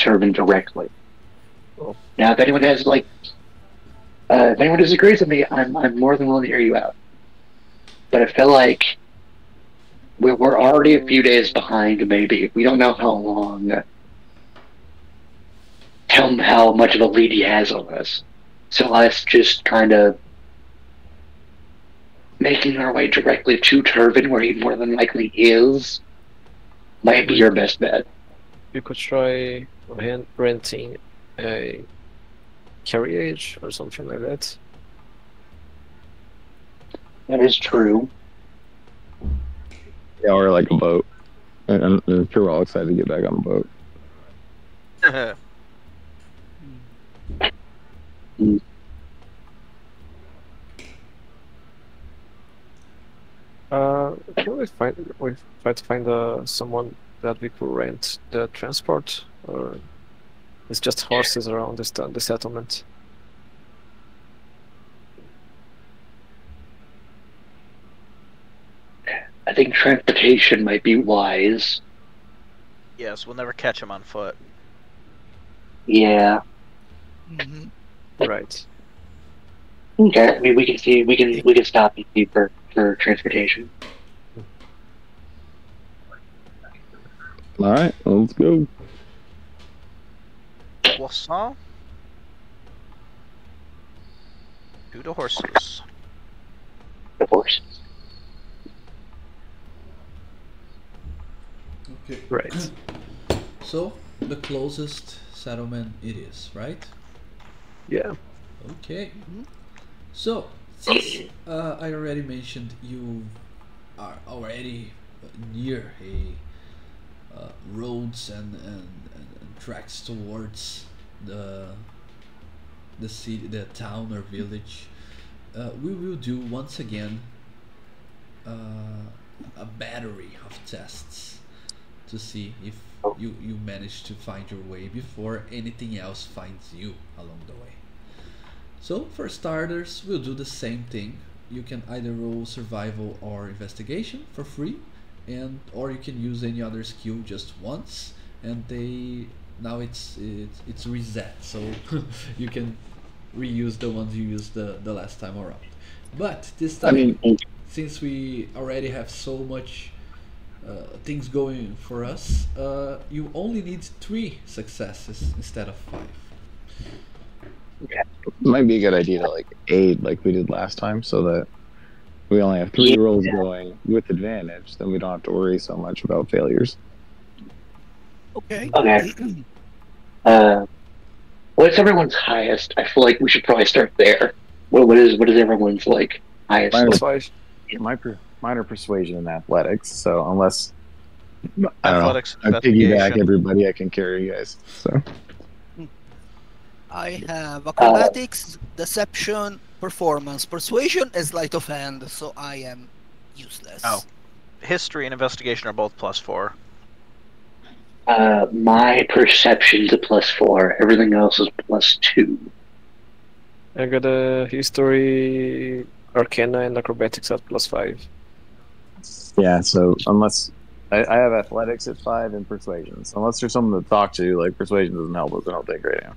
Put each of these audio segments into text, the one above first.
turban directly. Oh. Now, if anyone has if anyone disagrees with me, I'm more than willing to hear you out. But I feel like we're already a few days behind. Maybe we don't know how long, how much of a lead he has on us. So let's just kind of making our way directly to Turban, where he more than likely is, might be your best bet. You could try renting a carriage or something like that. That is true. Yeah, or like a boat. And I'm sure we're all excited to get back on the boat. Can we try to find someone that we could rent the transport, or it's just horses around the settlement? I think transportation might be wise. Yes, we'll never catch him on foot. Yeah. Right. Okay. We can see. We can stop and see for transportation. All right, let's go. Poisson? To the horses. The horses. Okay. Right. So the closest settlement it is, right? Yeah. Okay. So since I already mentioned you are already near a roads and tracks towards the city, the town or village, we will do once again a battery of tests to see if you manage to find your way before anything else finds you along the way. So for starters, we'll do the same thing. You can either roll survival or investigation for free, and or you can use any other skill just once, and now it's reset, so you can reuse the ones you used the last time around. But this time, since we already have so much things going for us, you only need 3 successes instead of 5. Might be a good idea to like aid like we did last time, so that we only have 3 rolls going with advantage. Then we don't have to worry so much about failures. Okay. Okay. What's everyone's highest? I feel like we should probably start there. What is everyone's like highest? Minor persuasion and athletics. So unless Athletics I piggyback investigation. everybody, I can carry you guys. So I have acrobatics, deception, performance. Persuasion is sleight of hand, so I am useless. Oh. History and investigation are both +4. My perception's a +4. Everything else is +2. I got a history, arcana, and acrobatics at +5. yeah, so unless I have athletics at 5 and persuasion. So unless there's someone to talk to, like persuasion doesn't help us, I don't think right now.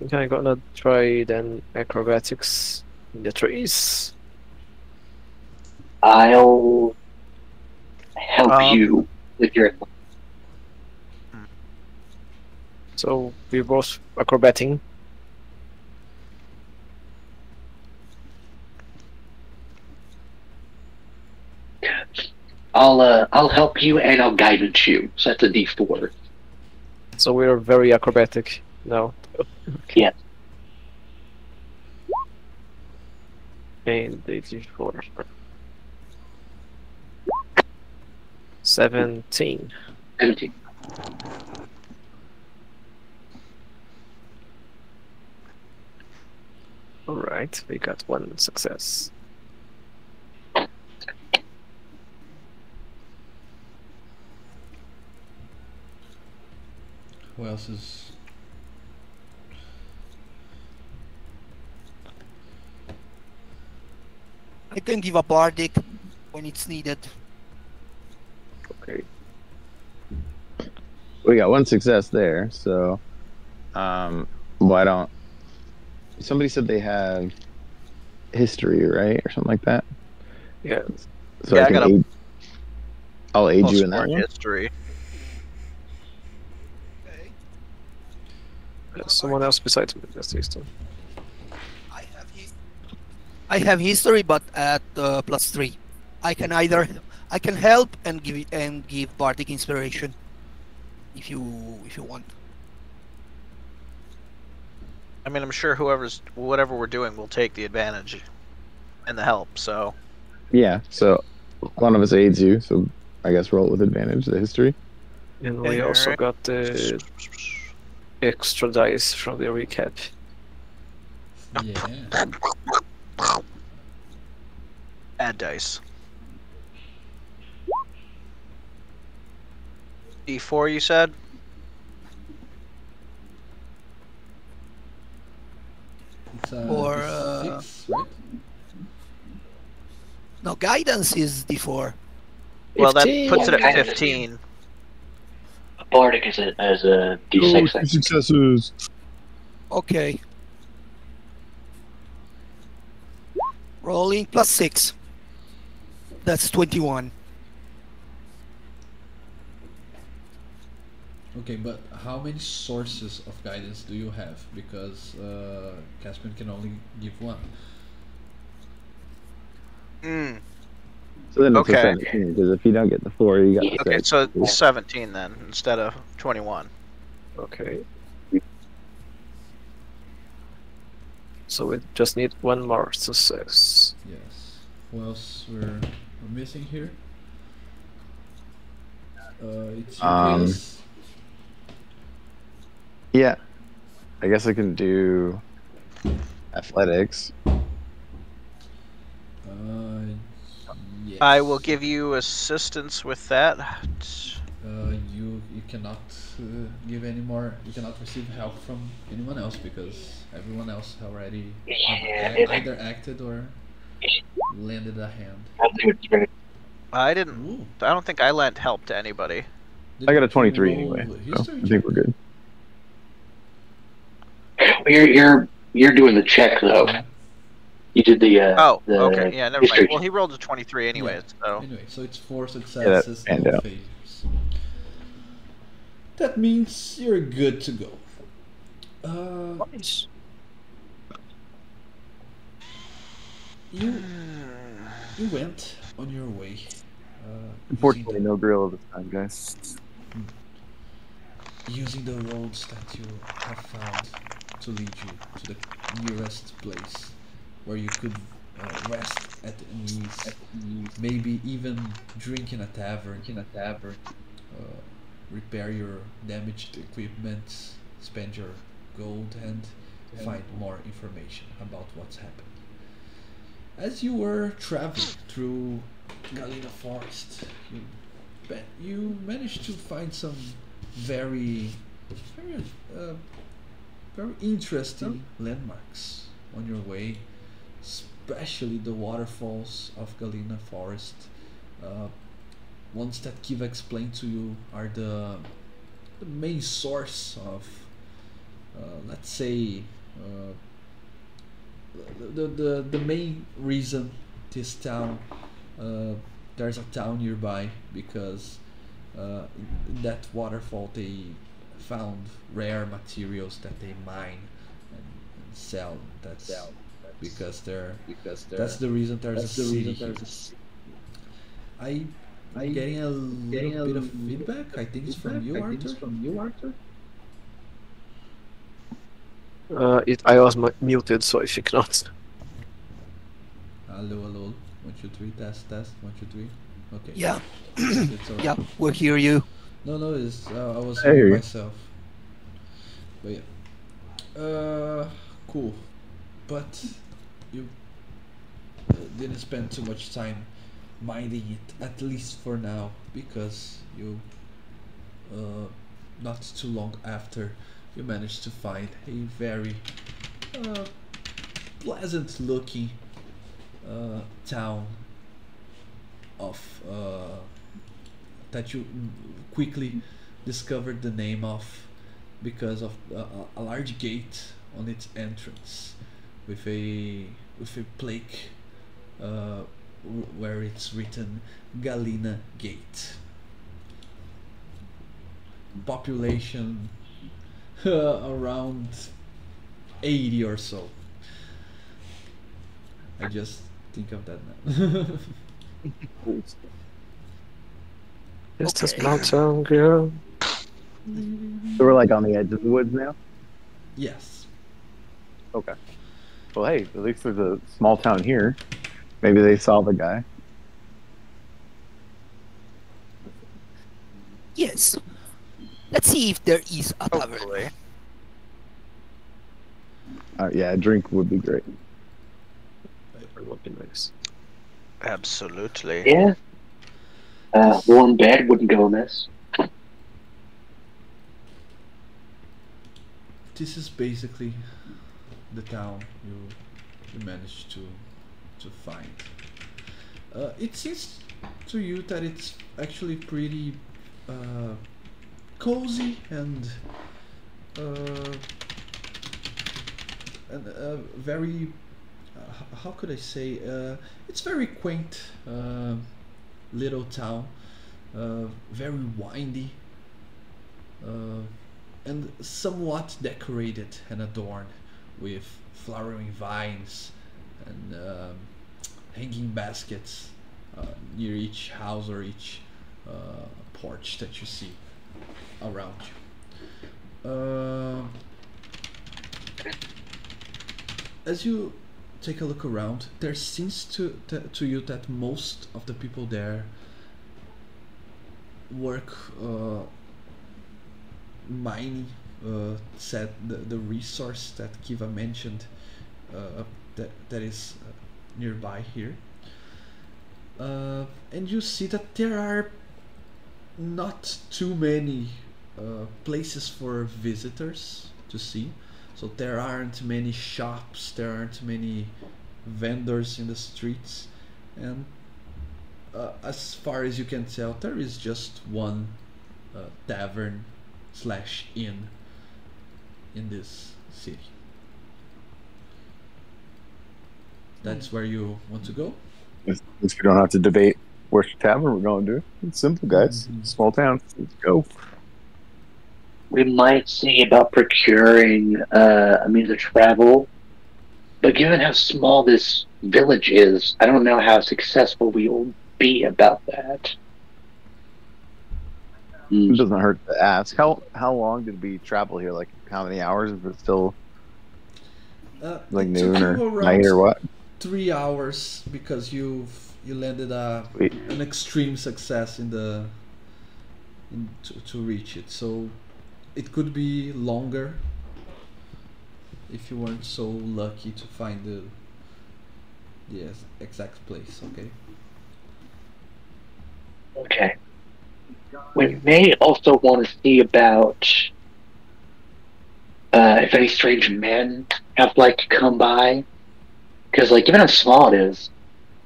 Okay, I'm gonna try then acrobatics in the trees. I'll help you with your. So we're both acrobating. I'll help you and I'll guidance you. So that's a D4. So we're very acrobatic now. Yeah. And the D4. 17. 17. Alright, we got 1 success. Who else is? I can give a bardic when it's needed. Okay. We got one success there, so why don't somebody said they have history, right? Or something like that. Yeah. So Yeah, I I can got a aid, I'll aid you in +4 that in one. history. Okay. Someone else besides me, that's Easton. I have history, but at +3. I can either I can help and give bardic inspiration if you want. I mean, I'm sure whatever we're doing will take the advantage and the help. So Yeah, so one of us aids you, so I guess roll it with advantage, the history. And we also Alright. got the extra dice from the recap. Yeah. Add dice. D4, you said? It's Or D6, right? no, guidance is D4. Well, that 15. puts it at Yeah. 15. Bardic is as a D6. I think. successes. Okay. Rolling +6. That's 21. Okay, but how many sources of guidance do you have? Because Caspian can only give one. Mm. So then it's a Okay. 17, because if you don't get the 4, you got the Okay, 7. so it's 17 then instead of 21. Okay. So we just need one more success. Yes. Who else we're missing here? It's you, Chris. Yeah, I guess I can do athletics. Yes. I will give you assistance with that. You cannot give any more. You cannot receive help from anyone else because everyone else already have either acted or landed a hand. I didn't. Ooh. I don't think I lent help to anybody. I got a Didn't 23 you anyway, roll so history I think check? we're good. You're doing the check though. Yeah. You did the Oh, the okay. Yeah, never history mind. Well, he rolled a 23 anyways, so. Anyway, so it's 4 successes, panned no out. failures. That means you're good to go. Nice. You went on your way. Unfortunately, no grill this time, guys. Using the roads that you have found to lead you to the nearest place where you could rest at ease, maybe even drink in a tavern, repair your damaged equipment, spend your gold, and find more information about what's happened. As you were traveling through Galena Forest, you managed to find some very, very interesting landmarks on your way, especially the waterfalls of Galena Forest. Ones that Kiva explained to you are the main source of, let's say, the main reason this town, there's a town nearby because in that waterfall they found rare materials that they mine and sell. That's that's the reason there's a city here. I'm getting a little bit of feedback. I think it's from you, Arthur. I was muted, so I think not. Hello, hello. 1, 2, 3. Test. 1, 2, 3. Okay. Yeah. It's all right. Yeah, we hear you. No, it's I was I hear hearing you. myself. But yeah. Cool. But you didn't spend too much time minding it, at least for now, because you not too long after you managed to find a very pleasant looking town of that you quickly discovered the name of because of a large gate on its entrance with a plaque where it's written Galena Gate. Population around 80 or so. I just think of that now. Just a small town girl. So we're like on the edge of the woods now. Yes. Okay. Well, hey, at least there's a small town here. Maybe they saw the guy. Yes. Let's see if there is a tavern. Hopefully. Yeah, a drink would be great. It would be nice. Absolutely. Yeah. Warm bed wouldn't go amiss. This is basically the town you managed to find. It seems to you that it's actually pretty cozy and very how could I say, it's very quaint little town, very windy, and somewhat decorated and adorned with flowering vines and hanging baskets near each house or each porch that you see around you. As you take a look around, there seems to you that most of the people there work mining, said the resource that Kiva mentioned, that is nearby here. And you see that there are not too many places for visitors to see. So there aren't many shops, there aren't many vendors in the streets, and as far as you can tell, there is just one tavern / inn in this city. That's where you want to go? At least we don't have to debate which tavern we're going to. It's simple, guys. Small town. Let's go. We might see about procuring a means of travel, but given how small this village is, I don't know how successful we will be about that. It doesn't hurt to ask. How long did we travel here? Like, how many hours? Is it still like It took noon you or around night or what? 3 hours because you landed an extreme success to reach it. So it could be longer if you weren't so lucky to find the exact place. Okay. Okay. We may also want to see about if any strange men have like come by, because like given how small it is,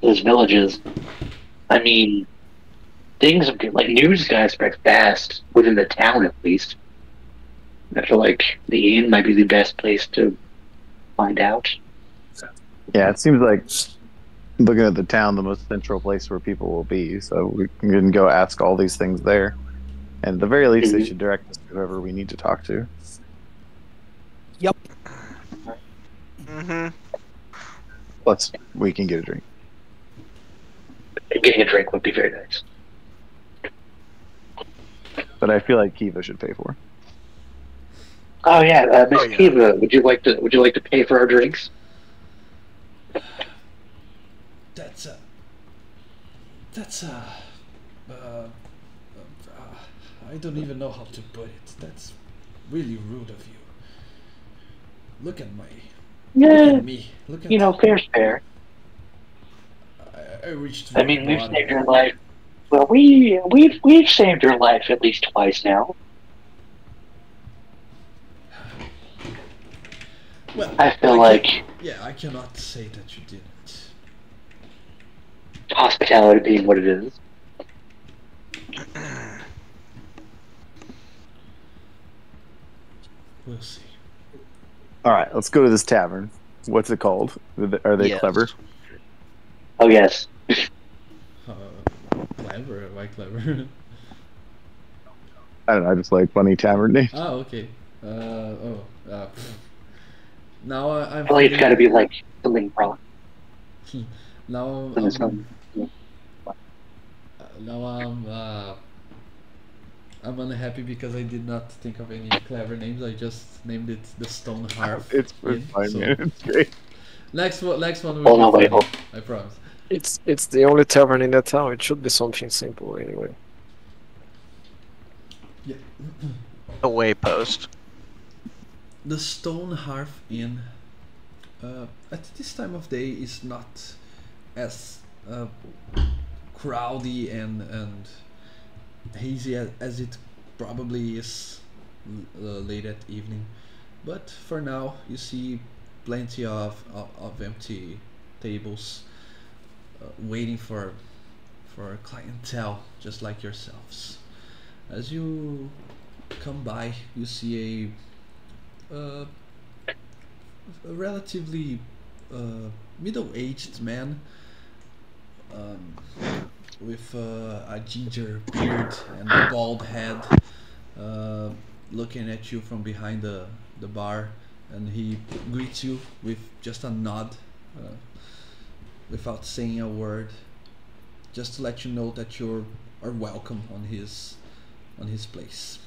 those villages, I mean, things like news guys spread fast within the town at least. I feel like the inn might be the best place to find out. Yeah, it seems like looking at the town, the most central place where people will be. So we can go ask all these things there. And at the very least, they should direct us to whoever we need to talk to. Yep. Mm-hmm. Plus, we can get a drink. Getting a drink would be very nice. But I feel like Kiva should pay for it. Oh yeah, Miss Oh, yeah. Kiva, would you like to pay for our drinks? That's I don't even know how to put it. That's really rude of you. Look at me. Look at Fair's fair. I reached. I mean, we've saved your life. Well, we've saved your life at least twice now. Well, I feel like I cannot say that you didn't. hospitality being what it is. We'll see. All right, let's go to this tavern. What's it called? Are they Yes. clever? Oh yes. Clever? Why clever? I don't know. I just like funny tavern names. Ah, okay. Now I'm I feel like it's got to feeling. be like something wrong. Now Something, something. now I'm unhappy because I did not think of any clever names. I just named it the Stone Hearth. It's Inn, fine, so man. It's great. next one Oh will no, be wait, funny. hold. I promise. It's the only tavern in that town. It should be something simple anyway. Yeah. A waypost. The Stone Hearth Inn at this time of day is not as crowdy and hazy as it probably is late at evening. But for now, you see plenty of empty tables waiting for clientele just like yourselves. As you come by, you see a relatively middle-aged man um, with a ginger beard and a bald head, uh, looking at you from behind the bar, and he greets you with just a nod, without saying a word, just to let you know that you are welcome on his place.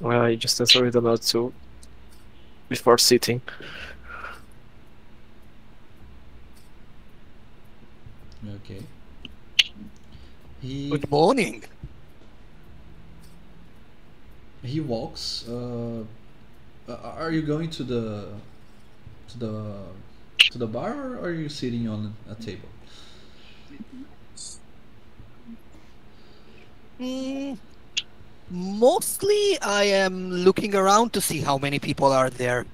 Well, I just answered with a nod too before sitting. Okay. He Good morning. he walks. Are you going to to the the bar, or are you sitting on a table? Mm, mostly, I am looking around to see how many people are there.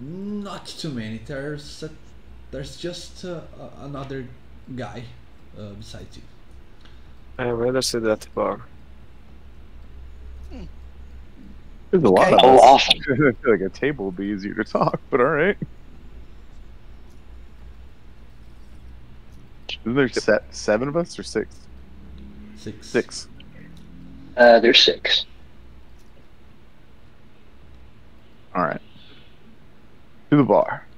Not too many. There's just another guy beside you. I'd rather sit at the bar. There's a lot Okay. of Oh, us. awesome. I feel like a table would be easier to talk, but all right. Isn't there seven of us or six? Six. Six. There's 6. All right. To the bar.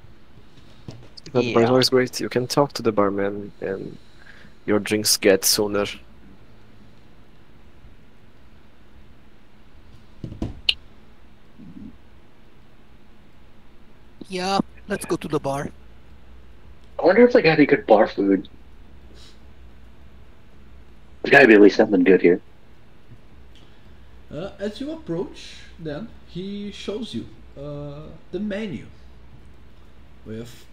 That bar is Yeah. always great. You can talk to the barman and your drinks get sooner. Yeah, let's go to the bar. I wonder if they got any good bar food. There's got to be at least something good here. As you approach, then he shows you the menu with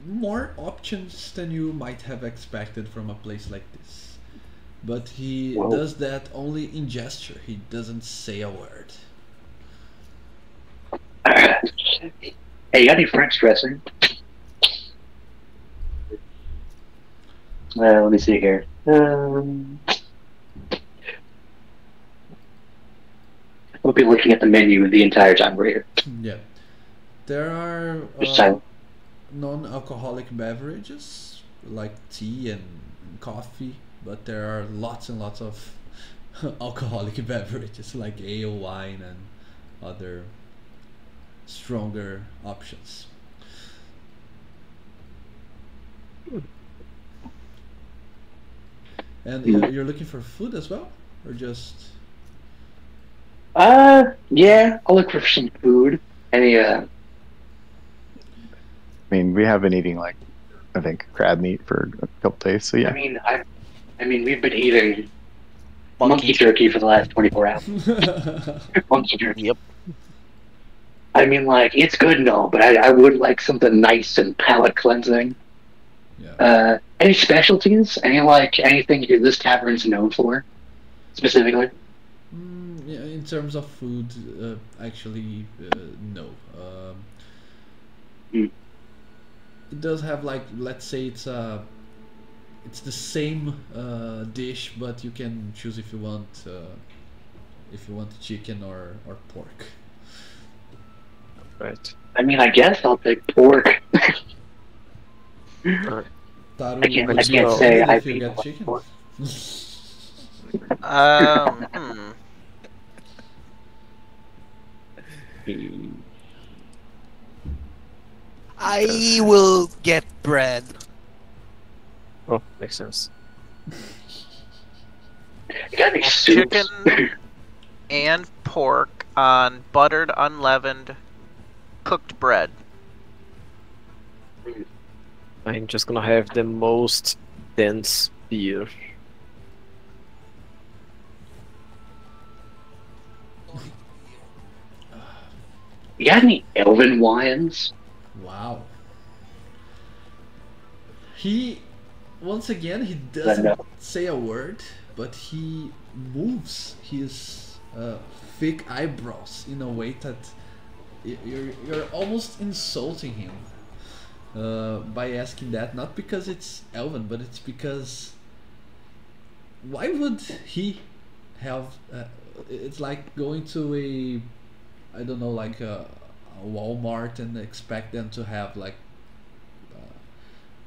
more options than you might have expected from a place like this. But he Whoa. does that only in gesture. He doesn't say a word. Hey, you got any French dressing? Let me see here. We'll be looking at the menu the entire time we're here. Yeah. There are Just silent. non-alcoholic beverages like tea and coffee, but there are lots and lots of alcoholic beverages like ale, wine, and other stronger options. And you're looking for food as well, or just? Yeah, I'll look for some food. Any, I mean, we have been eating like, I think, crab meat for a couple days. So yeah. I mean, we've been eating monkey jerky for the last 24 hours. Monkey jerky. Yep. I mean, like, it's good and all, but I would like something nice and palate cleansing. Yeah. Any specialties? Anything this tavern's known for, specifically? Yeah, in terms of food, actually, no. It does have like, let's say it's the same dish, but you can choose if you want if you want chicken or pork. Right. I mean, I guess I'll take pork. Alright. Taru, I can't- would I you be can't say offended I if you people get like chicken? pork. Hmm. I will get bread. Oh, makes sense. You got any soups? Chicken and pork on buttered, unleavened, cooked bread. I'm just gonna have the most dense beer. You got any elven wines? Wow. He, once again, he I doesn't know. say a word, but he moves his thick eyebrows in a way that you're almost insulting him by asking that. Not because it's Elven, but it's because why would he have? It's like going to I don't know, like a Walmart and expect them to have like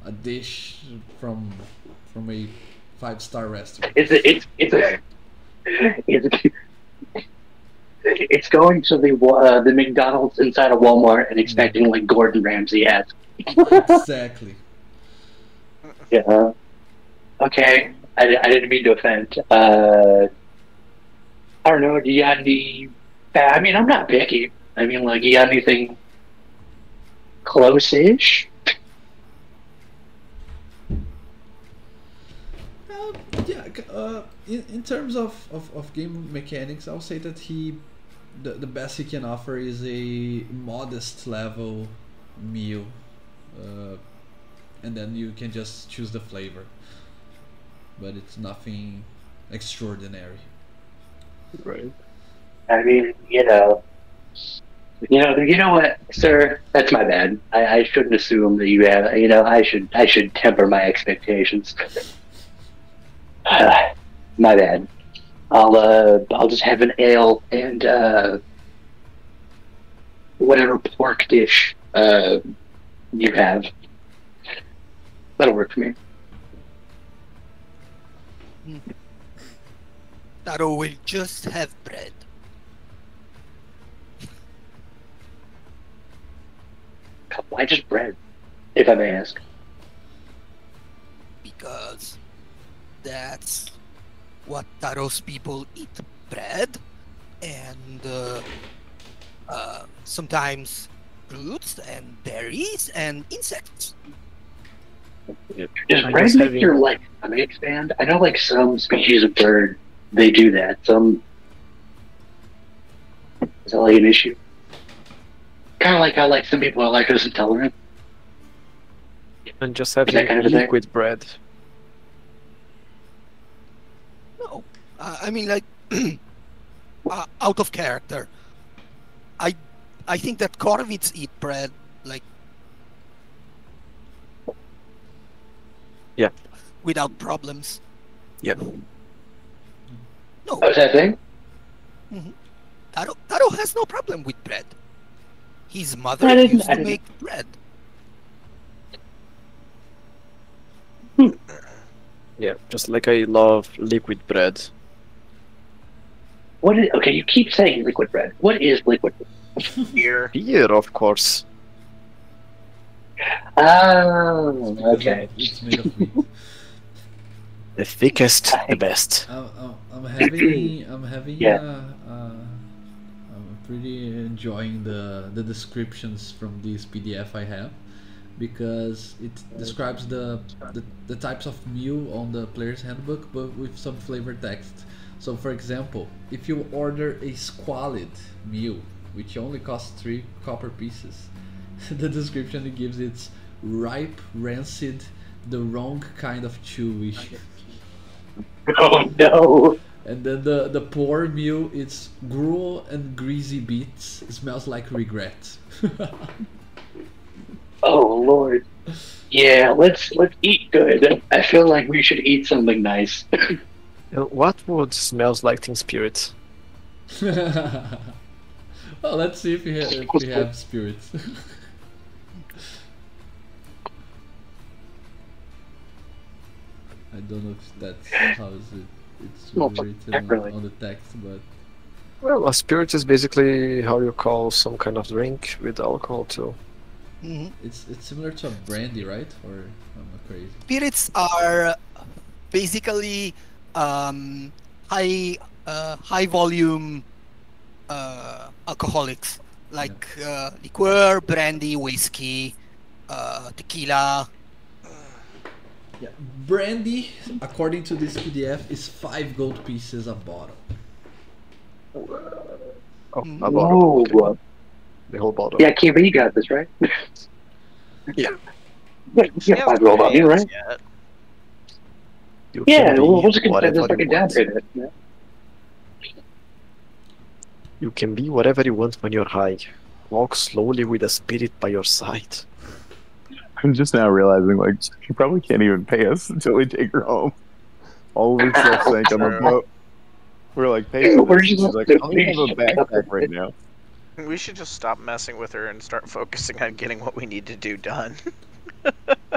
a dish from a 5-star restaurant. It's going to the McDonald's inside of Walmart and expecting like Gordon Ramsay ads. Exactly. Yeah. Okay. I didn't mean to offend. I don't know. Do you got any? I mean, I'm not picky. I mean, like, you got anything close-ish? Yeah. In terms of game mechanics, I'll say that the best he can offer is a modest level meal, and then you can just choose the flavor. But it's nothing extraordinary. Right. I mean, you know what, sir? That's my bad. I shouldn't assume that you have. You know, I should temper my expectations. My bad. I'll just have an ale and whatever pork dish you have. That'll work for me. Taro will just have bread. Why just bread, if I may ask? Because that's what Taro's people eat: bread and sometimes fruits and berries and insects. Does I'm bread just make having- your like stomach expand? I know, like some species of bird, they do that. Some is that like an issue? Kind of like how like some people are lactose intolerant. And just that having kind of a thing? liquid bread. No, I mean, like, out of character. I think that Corvids eat bread like Yeah. without problems. Yep. No, Oh, is that a thing? Taro has no problem with bread. His mother I didn't- used I to didn't- make bread. Yeah, just like I love liquid bread. What is? Okay, you keep saying liquid bread. What is liquid bread? Beer. Beer, of course. Oh, Because okay. it's made of wheat. The thickest, the best. I'm having Yeah. I'm pretty enjoying the descriptions from this PDF I have, because it describes the types of meal on the player's handbook, but with some flavor text. So for example, if you order a squalid meal, which only costs 3 copper pieces, the description it gives it's ripe, rancid, the wrong kind of chewy. Oh no. And then the poor meal, it's gruel and greasy beets. It smells like regret. Oh Lord. Yeah, let's eat good. I feel like we should eat something nice. What would smells like Teen Spirit? Well, let's see if we have spirits. I don't know if that's how is it's Well, written definitely. on the text, but Well, a spirit is basically how you call some kind of drink with alcohol too. Mhm. it's similar to a brandy, right? Or am I crazy? Spirits are basically um, high volume alcoholics like liqueur, brandy, whiskey, tequila. Yeah, brandy, according to this PDF, is 5 gold pieces a bottle. Oh, Mm. a bottle. Okay. Whoa. The whole bottle. Yeah, Kiva, you got this, right? Yeah. Yeah, you We got haven't 5 gold on paid you, us right? yet. You Yeah, can be we'll just consider whatever this like you a down want. payment. Yeah. You can be whatever you want when you're high. Walk slowly with a spirit by your side. I'm just now realizing, like, she probably can't even pay us until we take her home. All of her stuff sank on the True. boat. We're like, pay for We're this. And just she's like, I only have a backpack right now. We should just stop messing with her and start focusing on getting what we need to do done. I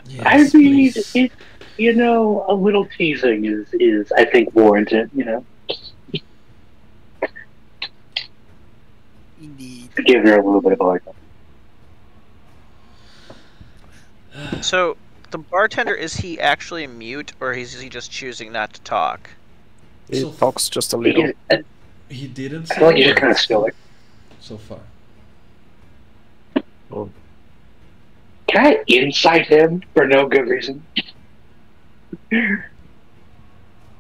Yes, mean, please. it, a little teasing is I think warranted. Indeed. Giving her a little bit of a hard time. So, the bartender, is he actually mute, or is he just choosing not to talk? He So- talks just a little. He didn't I say feel like you just kind of words stoic. so far. Oh, Can I incite him for no good reason?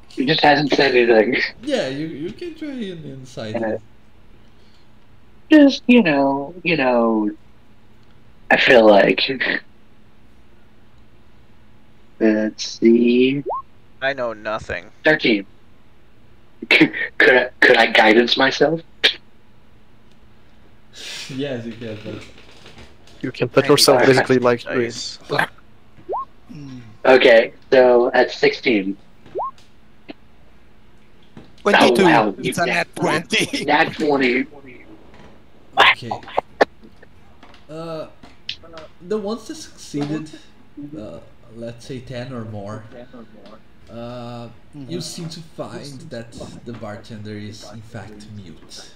He just hasn't said anything. Yeah, you can try an insight. Yeah. Just I feel like let's see, I know nothing. 13. Could I guidance myself? Yes, you can. But you can put I yourself need basically like doing. dice. Mm. Okay, so at 16. 22. Oh, wow. It's a net 20. Nat 20. okay. The ones that succeeded, let's say 10 or more, you seem to find that the bartender is in fact mute.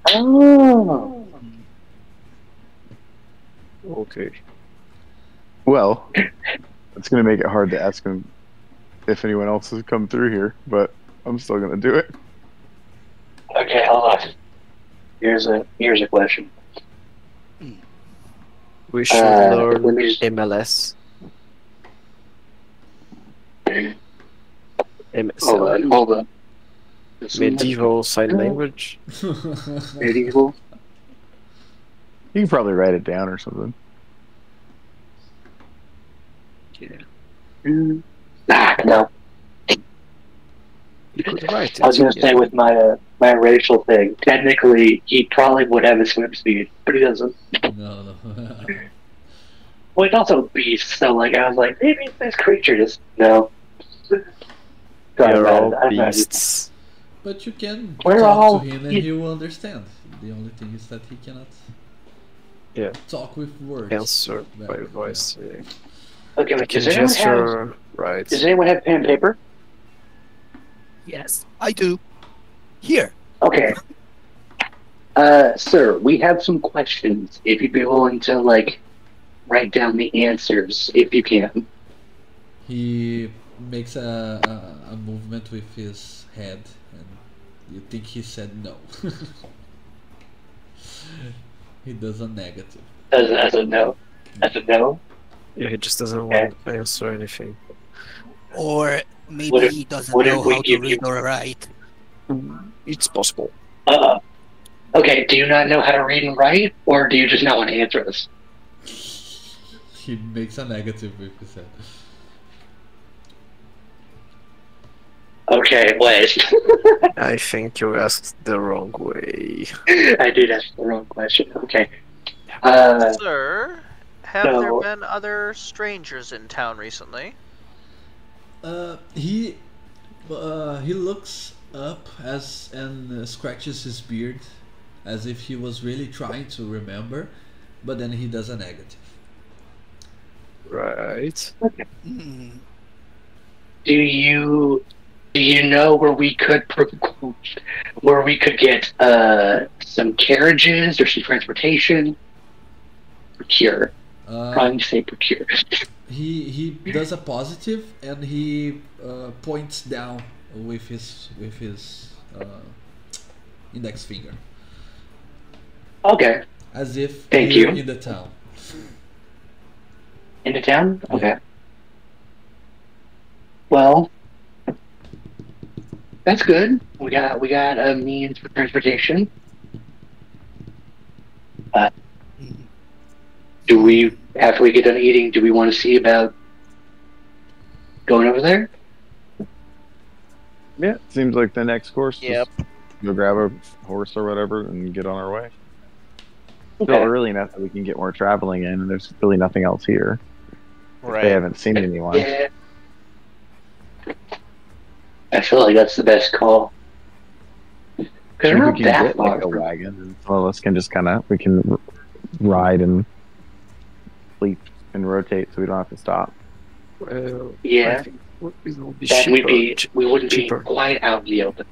Oh. Okay. Well, it's going to make it hard to ask him if anyone else has come through here, but I'm still going to do it. Okay, hold on. Here's a question. We should let learn me just- MLS. MSL. Hold on. Medieval sign language. Medieval. You can probably write it down or something. No. You could write it. I was gonna say with my racial thing. Technically, he probably would have a swim speed, but he doesn't. No. Well, it's also a beast, so like I was like, maybe this creature just no. They're all I'm not- beasts. But you can We're talk all- to him and he will understand. The only thing is that he cannot talk with words. Answer by Very- voice. Yeah. Okay, I but can does anyone have? gesture. Right. Does anyone have pen and paper? Yes, I do. Here. Okay. Sir, we have some questions. If you'd be willing to like write down the answers, if you can. He makes a movement with his head, and you think he said no. He does a negative. As a no. As a no. Yeah, he just doesn't Okay. want to answer anything. Or maybe What if- he doesn't what if know we how to give you- read or write. It's possible. Okay, do you not know how to read and write, or do you just not want to answer this? He makes a negative with his head. Okay, wait. I think you asked the wrong way. I did ask the wrong question. Okay. Sir, have no. there been other strangers in town recently? He looks up as and scratches his beard, as if he was really trying to remember, but then he does a negative. Right. Mm. Do you know where we could get some carriages or some transportation? Procure. Trying to say procure. He does a positive and he points down with his index finger, Okay. as if Thank you're you. in the town. Into town? Yeah. Okay. Well, that's good. We got a means for transportation. Mhm. Do we, after we get done eating, do we want to see about going over there? Yeah, seems like the next course. Yep. Just go grab a horse or whatever and get on our way. Still Okay. early enough that we can get more traveling in, and there's really nothing else here. If Right. they haven't seen anyone. Yeah. I feel like that's the best call. Because If we're we not can that get like far a from. wagon, and some of us can just we can ride and sleep and rotate, so we don't have to stop. I Yeah. think it will be That cheaper. we wouldn't cheaper. be quite out in the open.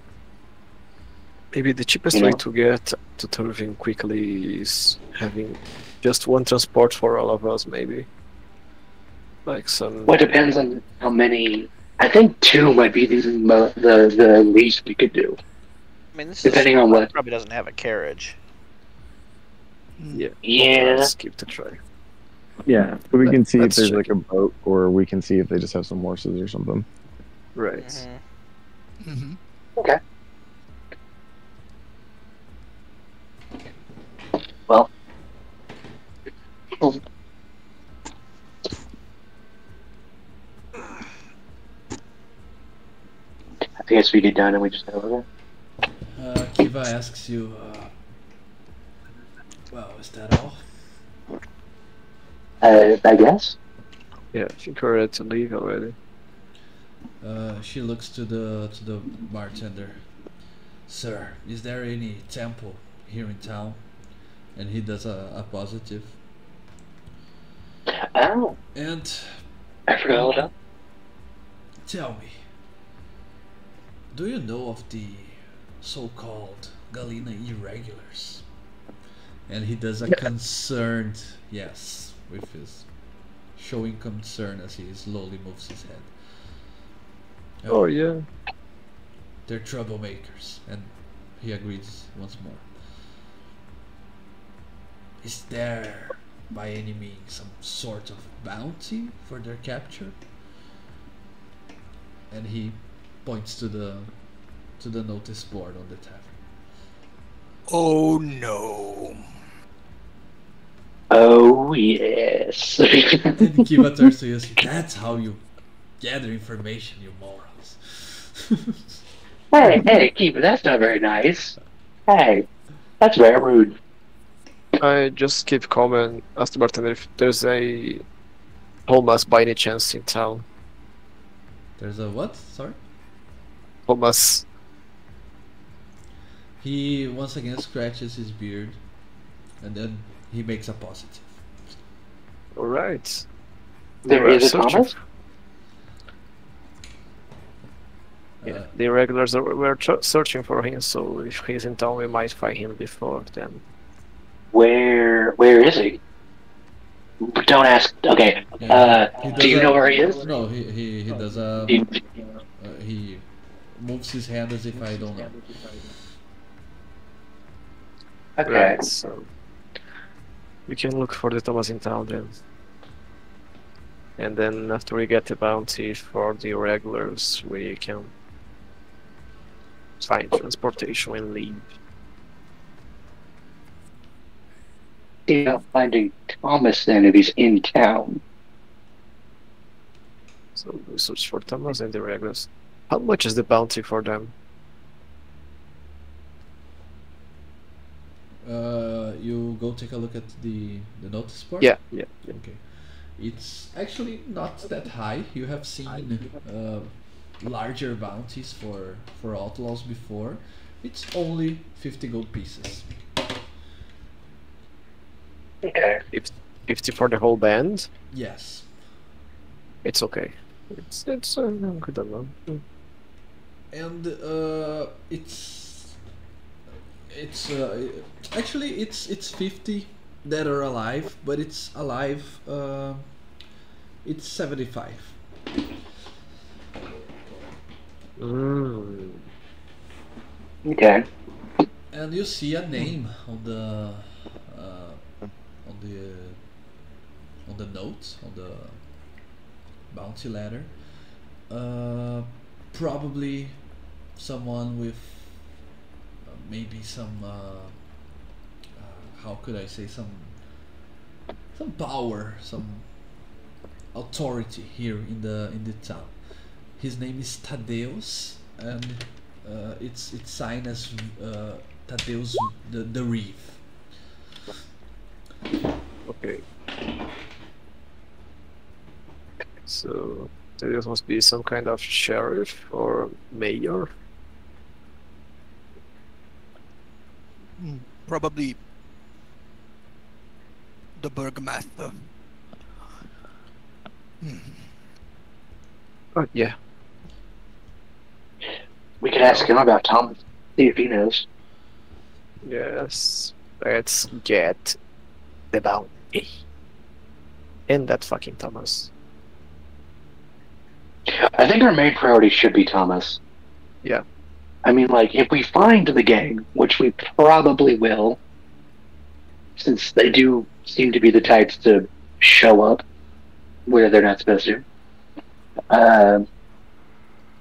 Maybe the cheapest You way know? to get to Turvin quickly is having just one transport for all of us, maybe. Like some. Well, it depends on how many. I think two might be the least we could do, I mean, this is depending a on what. probably doesn't have a carriage. Yeah. Yeah. Let's give it a try. Yeah, so we can see if Let's there's check like a boat, or we can see if they just have some horses or something. Right. Mhm. Mhm. Okay. Well. I guess we get done and we just head over there. Kiva asks you, well, is that all? I guess. Yeah, I think we're ready to leave already. She looks to the bartender. Sir, is there any temple here in town? And he does a positive. Oh, And I forgot all about. tell me, do you know of the so-called Galena irregulars? And he does a concerned yes with his showing concern as he slowly moves his head. Oh yeah. They're troublemakers, and he agrees once more. Is there, by any means, some sort of bounty for their capture? And he points to the notice board on the tavern. Oh no. Oh yes. And Kiva turns to you and says, "That's how you gather information, you morons." Hey, Keeper, that's not very nice. Hey, that's very rude. I just keep calm and ask the bartender if there's a homeless by any chance in town. There's a what? Sorry? Homeless. He once again scratches his beard, and then he makes a positive. Alright. There We are is a searching Thomas? Yeah, the irregulars were searching for him, so if he's in town, we might find him before then. Where is he? Don't ask. Okay. Yeah, he Do you does know where he is? No, he does a. Do you- He moves his hand as if I don't know. Okay. Right, so we can look for the Thomas in town then. And then after we get the bounty for the irregulars, we can find transportation and leave. You know, finding Thomas then if he's in town. So we search for Thomas and the irregulars. How much is the bounty for them? You go take a look at the notice board. Yeah. Okay. It's actually not that high. You have seen larger bounties for outlaws before, it's only 50 gold pieces. Okay. If 50 for the whole band, Yes. it's okay. It's good amount. And it's actually it's 50 that are alive, but it's alive. It's 75. Mm. Okay. And you see a name on the uh, on the on the notes on the bounty ladder. Probably someone with maybe some how could I say, some power, some authority here in the town. His name is Tadeus, and it's signed as Tadeus the Reeve. Okay. So there must be some kind of sheriff or mayor. Probably the burgomaster. Oh yeah. We could ask him about Thomas. See if he knows. Yes. Let's get the bounty. And that fucking Thomas. I think our main priority should be Thomas. Yeah. I mean, like, if we find the gang, which we probably will, since they do seem to be the types to show up where they're not supposed to,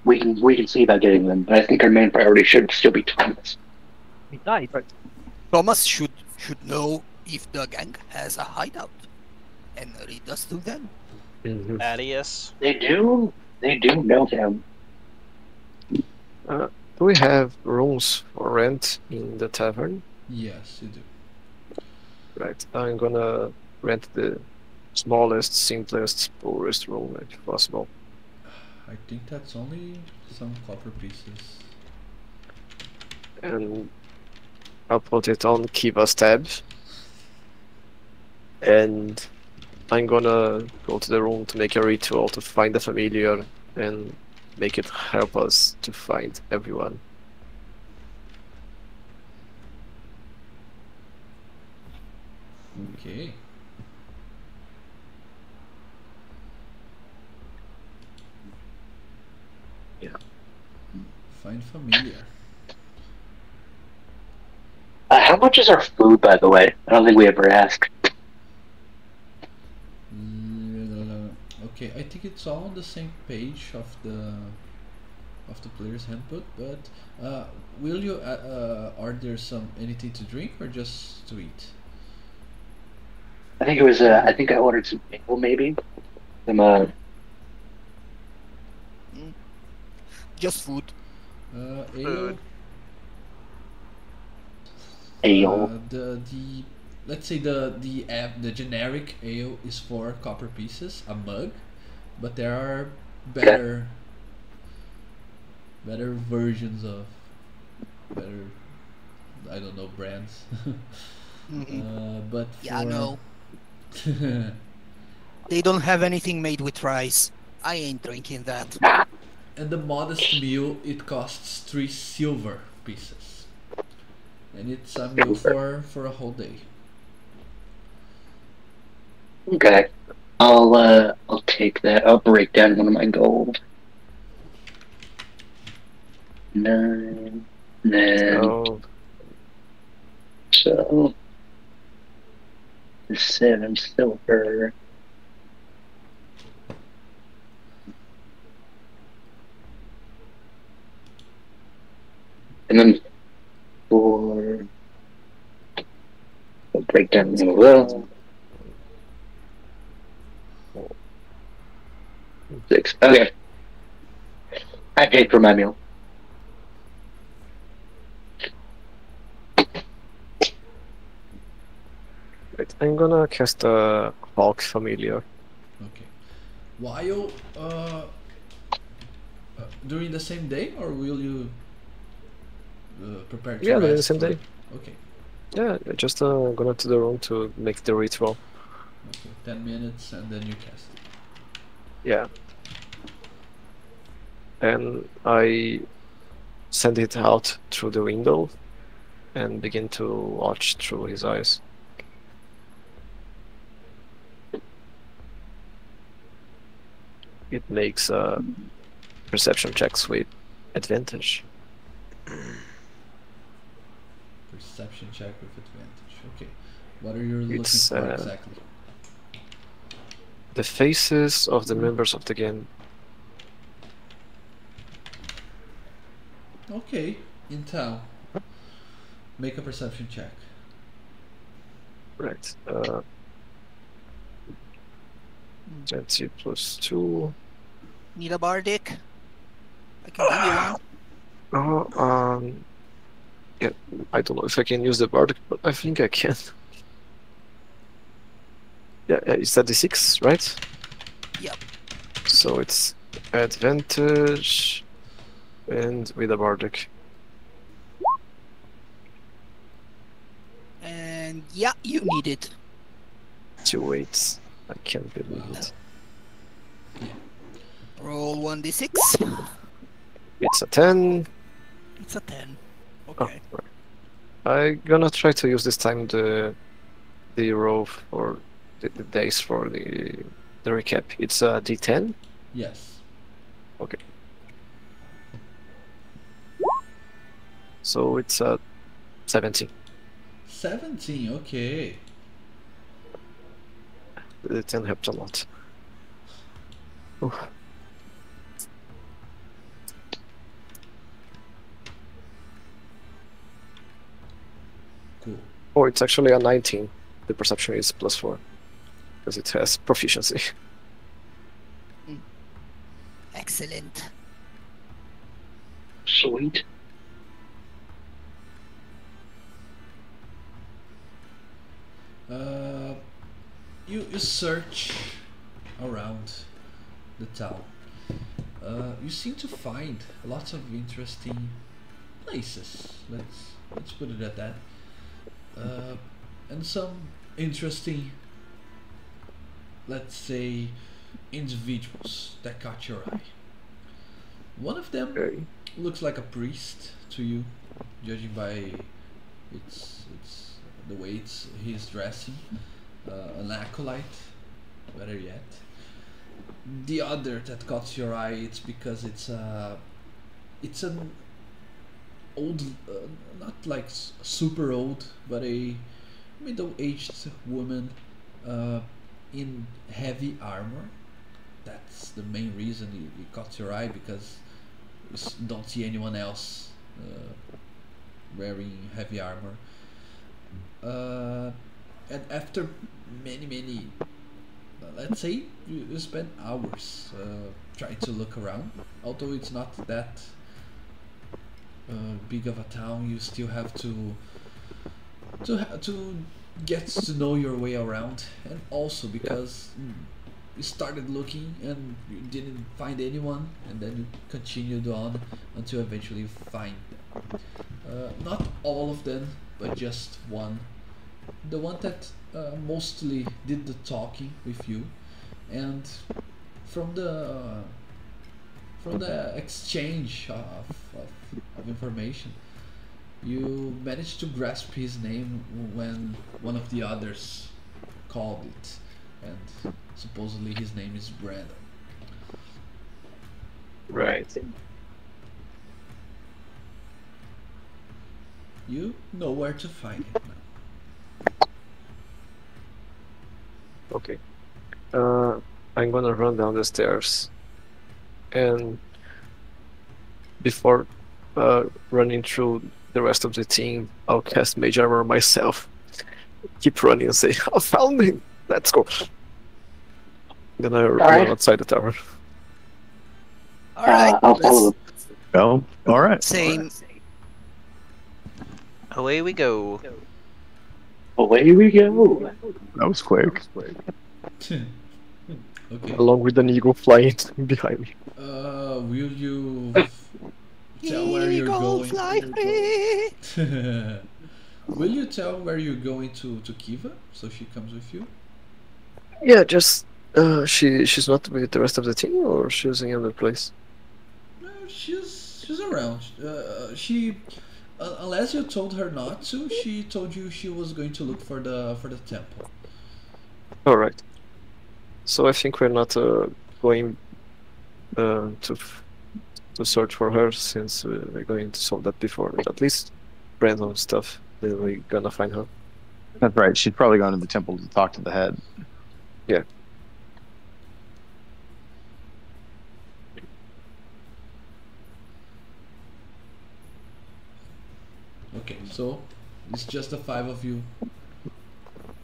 we can see about getting them. But I think our main priority should still be Thomas. Besides, Thomas should know if the gang has a hideout, and lead us to them. Thaddeus. They do know him. Do we have rooms for rent in the tavern? Yes, you do. Right. I'm gonna rent the smallest, simplest, poorest room if possible. I think that's only some copper pieces. And I'll put it on Kiva's tab. And I'm gonna go to the room to make a ritual to find the familiar and make it help us to find everyone. Okay. Yeah. Find familiar. How much is our food, by the way? I don't think we ever asked. Okay, I think it's all on the same page of the player's handbook. But will you order anything to drink or just to eat? I think it was. I think I ordered some ale, maybe. Some Just food. Ale. ale. The let's say the generic ale is 4 copper pieces a mug, but there are better versions of better, I don't know, brands. But Yeah, for no. They don't have anything made with rice. I ain't drinking that. and the modest meal, it costs 3 silver pieces, and it's a meal for a whole day. Okay. I'll take that. I'll break down one of my gold. 9, then Oh, so 7 silver. And then 4. I'll break down as well. 6. Okay. I paid for my meal. right. I'm gonna cast a Hulk familiar. Okay. While during the same day, or will you prepare to Yeah, rest? during the same or- day. Okay. Yeah, just going to the room to make the ritual. Okay. 10 minutes and then you cast. Yeah. And I send it out through the window and begin to watch through his eyes. It makes perception checks with advantage. Perception check with advantage. Okay. What are you looking It's, for exactly? The faces of the members of the gang. Okay. In town. Make a perception check. Right. 20 plus 2. Need a bardic? I can give you one. Yeah, I don't know if I can use the bardic, but I think I can. Yeah, it's at the 6, right? Yep. So it's advantage and with a bardic. And yeah, you need it. 2 weights. I can't believe it. Roll 1d6. It's a 10. It's a 10. Oh, Okay. right. I'm gonna try to use this time the row for the dice for the recap. It's a D10. Yes. Okay. So it's a 17. 17. Okay. The 10 helped a lot. Oh. Cool. Oh, it's actually a 19. The perception is +4 because it has proficiency. Excellent. Sweet. You search around the town. You seem to find lots of interesting places. Let's put it at that. And some interesting, let's say, individuals that caught your eye. One of them Okay. looks like a priest to you, judging by the way he's dressing. An acolyte, better yet. The other that caught your eye, it's because it's an old, not like super old, but a middle-aged woman in heavy armor. That's the main reason it caught your eye, because you don't see anyone else wearing heavy armor. And after many, let's say you spend hours trying to look around, although it's not that big of a town, you still have to get to know your way around, and also because you started looking and you didn't find anyone, and then you continued on until eventually you find them. Not all of them, but just one. The one that mostly did the talking with you, and from the exchange of information, you managed to grasp his name when one of the others called it, and supposedly his name is Brandon. Right. You know where to find him now. Okay. I'm gonna run down the stairs, and before running through the rest of the team, I'll cast Mage Armor myself. Keep running and say, "I found him. Let's go." Then I run right. outside the tower. All right. I'll follow let's- them. Oh, all right. Same. Away we go. Away we go. That was quick. Okay. along with an eagle flying behind me. Will you tell where you're Eagle going? fly free. Will you tell where you're going to Kiva so she comes with you? Yeah, just she's not with the rest of the team, or she's in another place. No, she's around. She unless you told her not to, she told you she was going to look for the temple. All right. So I think we're not going to search for her, since we're going to solve that before. At least random stuff. Then we're gonna find her. That's right. She's probably gone to the temple to talk to the head. Yeah. Okay, so it's just the five of you.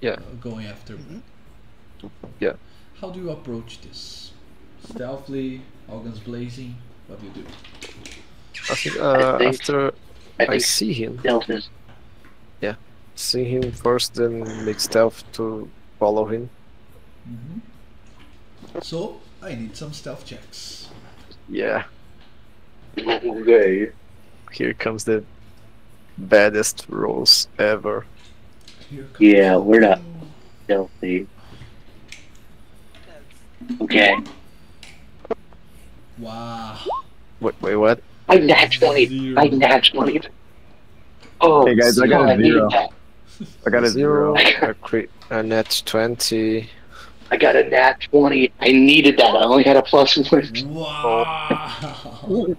Yeah. Going after. Yeah. How do you approach this? Stealthily, all guns blazing. What do you do? I think I think- after I think see him, stealth is see him first, then make stealth to follow him. So I need some stealth checks. Yeah. okay. Here comes the baddest rolls ever. Here comes Yeah, we're not something. stealthy. Okay. Wow. Wait, what? I nat 20. Zero. I nat 20. Oh, Hey, guys, I got God, a needed zero. that. I got a zero. A net 20. I got a nat 20. I needed that. I only had a +1. Wow.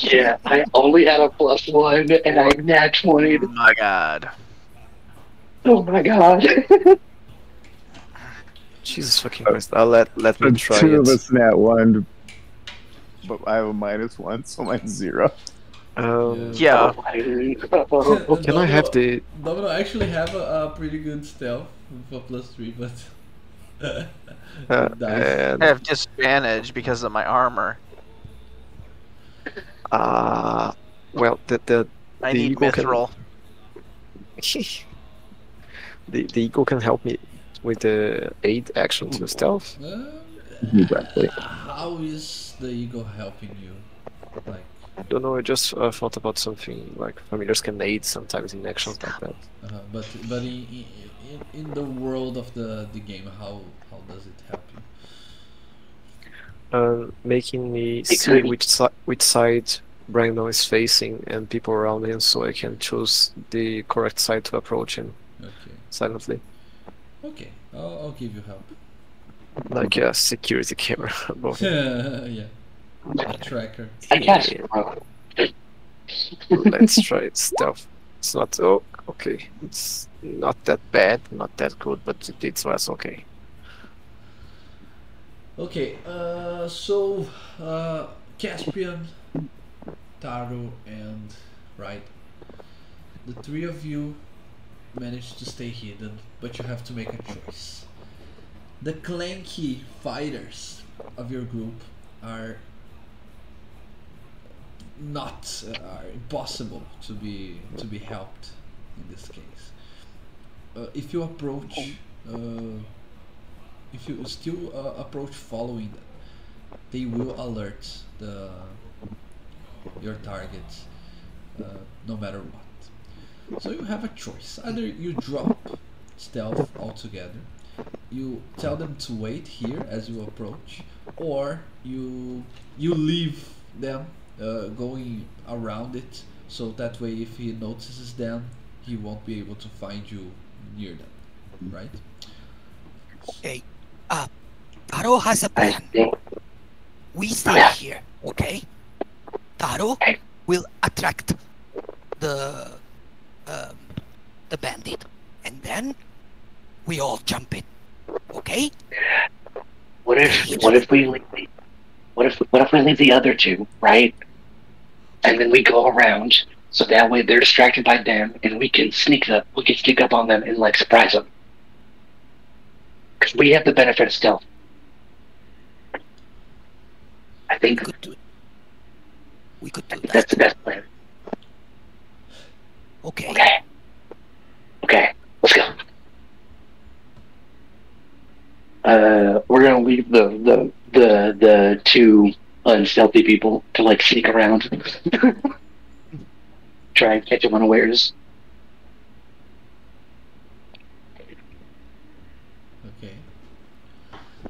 Yeah, I only had a +1, and I nat 20. Oh my god. Oh my God. Jesus fucking Christ. Let me The try two of it. us nat one, but I have a -1, so mine's 0. Yeah. Can I have the... Domino actually have a pretty good stealth for +3, but dice. and, I have disadvantage because of my armor. well, the I The need eagle can- mithril. the eagle can help me with the aid action to stealth. Exactly. How is the eagle helping you? Like, I don't know, I just thought about something like familiars can aid sometimes in actions like that. but in the world of the game, how does it help you? Making me It see could- which side Brandon is facing and people around him, so I can choose the correct side to approach him Okay. silently. Okay. I'll give you help. Like a security camera above him. Yeah. A tracker. I guess, Yeah. bro. Let's try it. Stealth. It's not... Oh, okay. It's not that bad, not that good, but it was okay. Okay, so Caspian, Taro, and right, the three of you managed to stay hidden, but you have to make a choice. The clanky fighters of your group are not are impossible to be helped in this case. If you approach. If you still approach following them, they will alert your target no matter what. So you have a choice. Either you drop stealth altogether, you tell them to wait here as you approach, or you leave them going around it, so that way if he notices them, he won't be able to find you near them, right? Okay. Taro has a I plan. think We stay Yeah. here, okay? Taro Okay. will attract the bandit, and then we all jump in, okay? what if we leave what if we leave the other two, right? And then we go around, so that way they're distracted by them, and we can sneak up on them and like surprise them. Because we have the benefit of stealth. I think We could do that. that's the best plan. Okay. Okay, let's go. We're gonna leave the two unstealthy people to like sneak around, try and catch them unawares. Okay.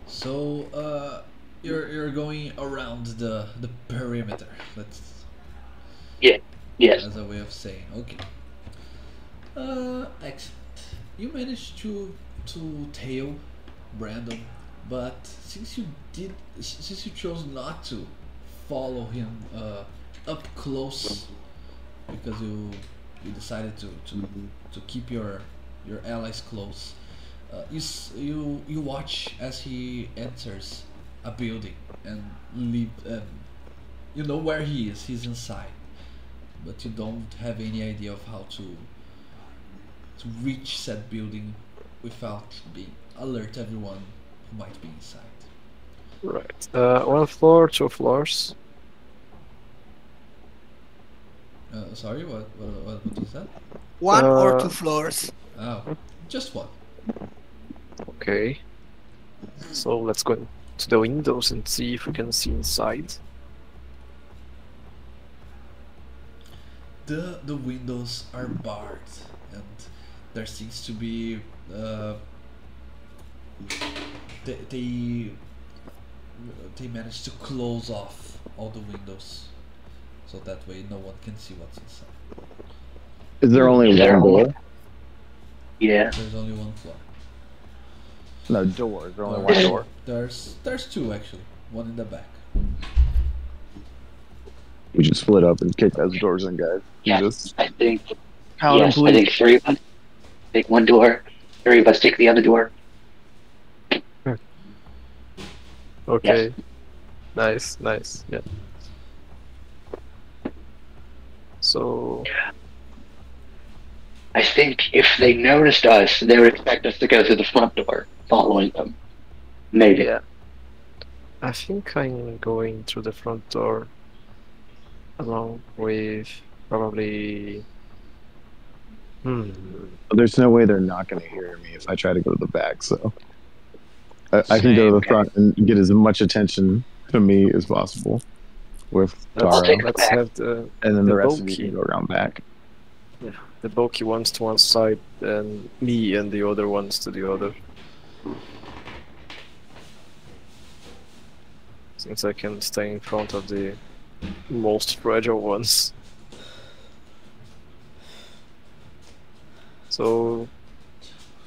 So you're going around the perimeter. Let's Yeah. Yes. as a way of saying. Okay. Excellent. You managed to tail Brandon, but since you chose not to follow him up close because you decided to keep your allies close. You watch as he enters a building and leave and you know where he is. He's inside, but you don't have any idea of how to reach said building without being alert everyone who might be inside. Right. One floor, two floors. Sorry, what was that? One or two Uh, floors. Oh, just one. Okay. So let's go to the windows and see if we can see inside. The windows are barred, and there seems to be they they they managed to close off all the windows, so that way no one can see what's inside. Is there only Is there one only- door? Yeah. There's only one floor. No door. Is there only Or- one door? There's two actually. One in the back. We should split up and kick those doors in, guys. Yeah. Just I think. count them, Yes. I please. think three of us take one door. Three of us take the other door. Okay. Nice, nice. Yeah. So I think if they noticed us, they would expect us to go through the front door, following them. Maybe. yeah, I think I'm going through the front door, along with probably. There's no way they're not going to hear me if I try to go to the back. So I can go to the Same. front and get as much attention to me as possible with Let's, Taro, take the let's back. have the and then the the rest of you bulky. can go around back. bulky ones to one side, and me and the other ones to the other. Since I can stay in front of the most fragile ones. So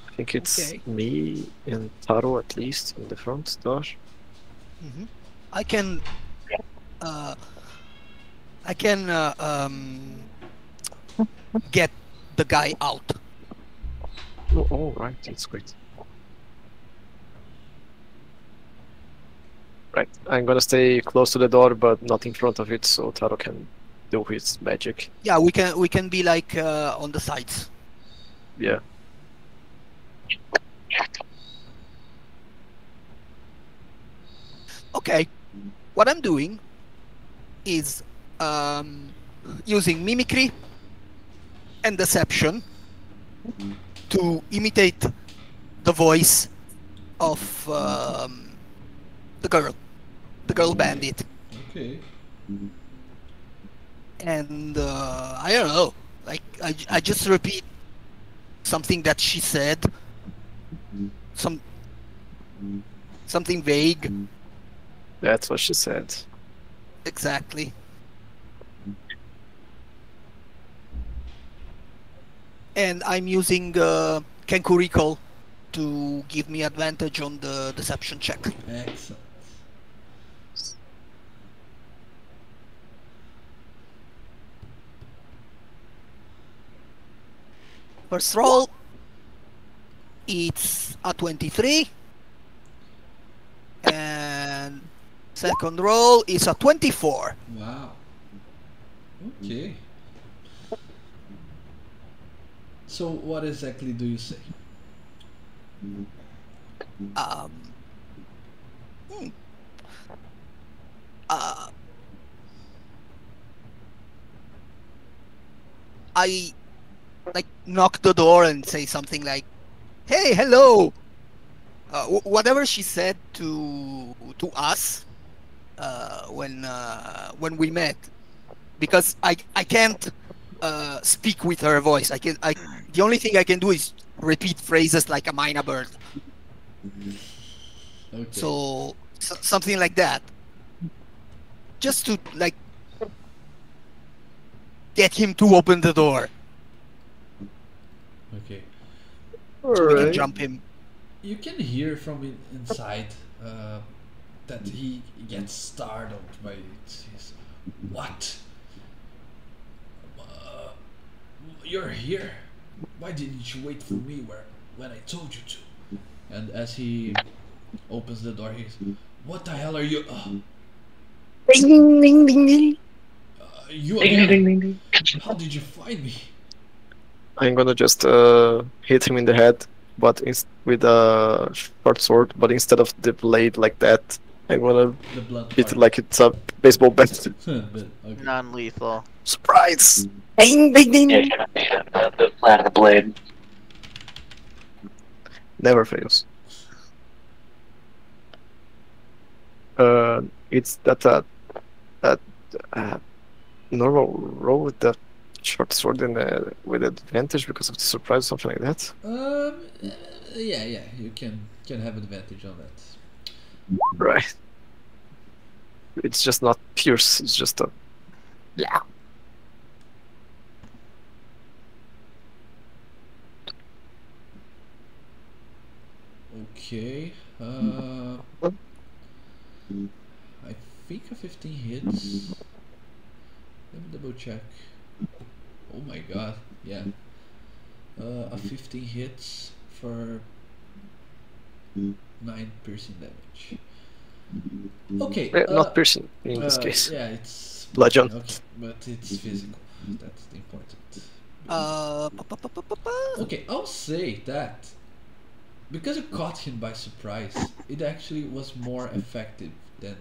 I think it's Okay. me and Taro at least in the front door. I can get the guy out. Oh, right, that's great. Right, I'm gonna stay close to the door, but not in front of it, so Taro can do his magic. Yeah, we can be like on the sides. Yeah. Okay, what I'm doing is using mimicry and deception to imitate the voice of the girl bandit, Okay. and I don't know, like I just repeat something that she said, something vague. That's what she said. Exactly. And I'm using Kenku Recall to give me advantage on the deception check. Excellent. First roll, it's a 23. And second roll is a 24. Wow. Okay. So what exactly do you say? Um, hmm. uh, I like knock the door and say something like, "Hey, hello! whatever she said to us when we met, because I can't speak with her voice. The only thing I can do is repeat phrases like a mina bird. Okay. So something like that, just to like get him to open the door Okay. so we can Alright. jump him. You can hear from inside that he gets startled by it. Says, "What? Uh, you're here? Why didn't you wait for me when I told you to?" And as he opens the door, he's, "What the hell are you? Ding ding ding ding ding. You Ding, again? ding, ding, ding. How did you find me?" I'm gonna just hit him in the head, but with a short sword. But instead of the blade like that, I'm gonna The blunt hit it part. like it's a baseball bat. But, okay. Non-lethal. Surprise! Ding ding ding. Yeah, kind of made him the flat of the blade. Never fails. It's that normal roll with the short sword and with advantage because of the surprise, something like that. Yeah, you can have advantage on that. Right. It's just not pierce. It's just a yeah. Okay. I think a 15 hits. Let me double check. Oh my god, yeah. A 15 hits for 9 piercing damage. Okay. Not piercing in this case. Yeah, it's Bludgeon. Okay, but it's physical. That's the important. Okay, I'll say that because it caught him by surprise, it actually was more effective than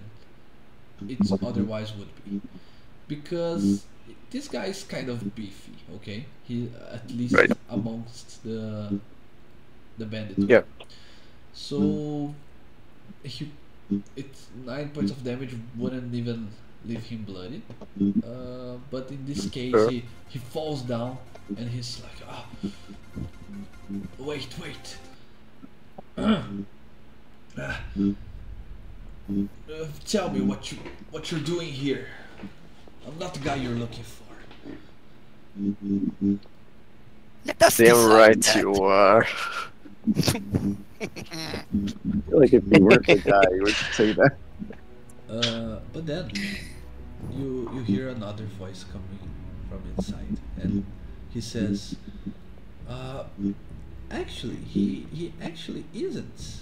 it otherwise would be. Because this guy is kind of beefy, okay? He at least Right. amongst the bandit. Yeah. So it's 9 points of damage wouldn't even leave him bloody. But in this case, Sure. he falls down and he's like, wait. Tell me what you're doing here. I'm not the guy you're looking for. Let us Damn decide right that. you are. I feel like if you weren't the guy, you would say that. But then you hear another voice coming from inside, and he says, actually, he actually isn't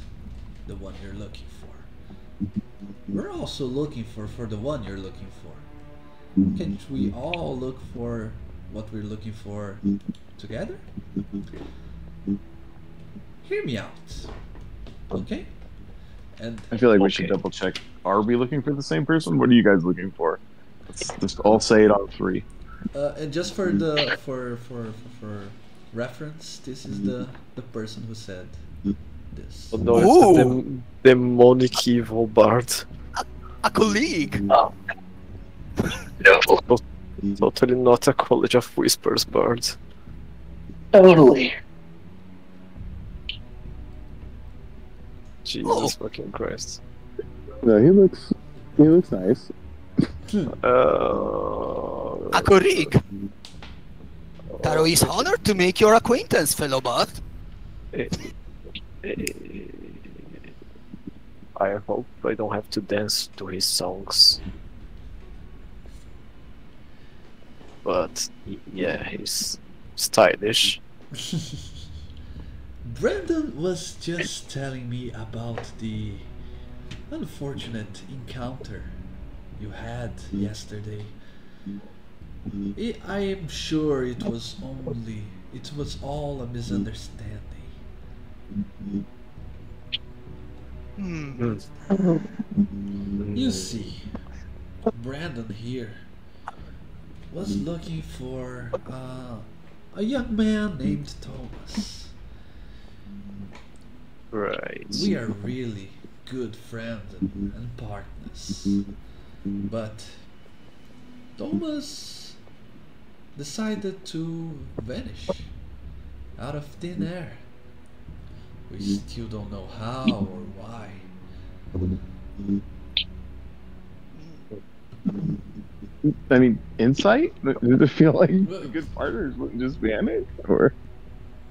the one you're looking for. We're also looking for the one you're looking for. Can't we all look for what we're looking for together? Hear me out, okay? And I feel like we should Okay. double check. Are we looking for the same person? What are you guys looking for? Let's just all say it on 3. and just for the for reference, this is the person who said this. Oh, no, it's Ooh. the demonic evil bard. A colleague. Oh. No. Totally not a College of Whispers bard. Totally. Jesus fucking Christ. No, he looks nice. A colleague. Taro is honored to make your acquaintance, fellow bard. I hope I don't have to dance to his songs. But yeah, he's stylish. Brandon was just telling me about the unfortunate encounter you had yesterday. I am sure it was all a misunderstanding. Hmm. You see, Brandon here was looking for a young man named Thomas. Right. We are really good friends and partners. But Thomas decided to vanish out of thin air. We still don't know how or why. I mean, insight? Does it feel like good partners wouldn't just vanish? Or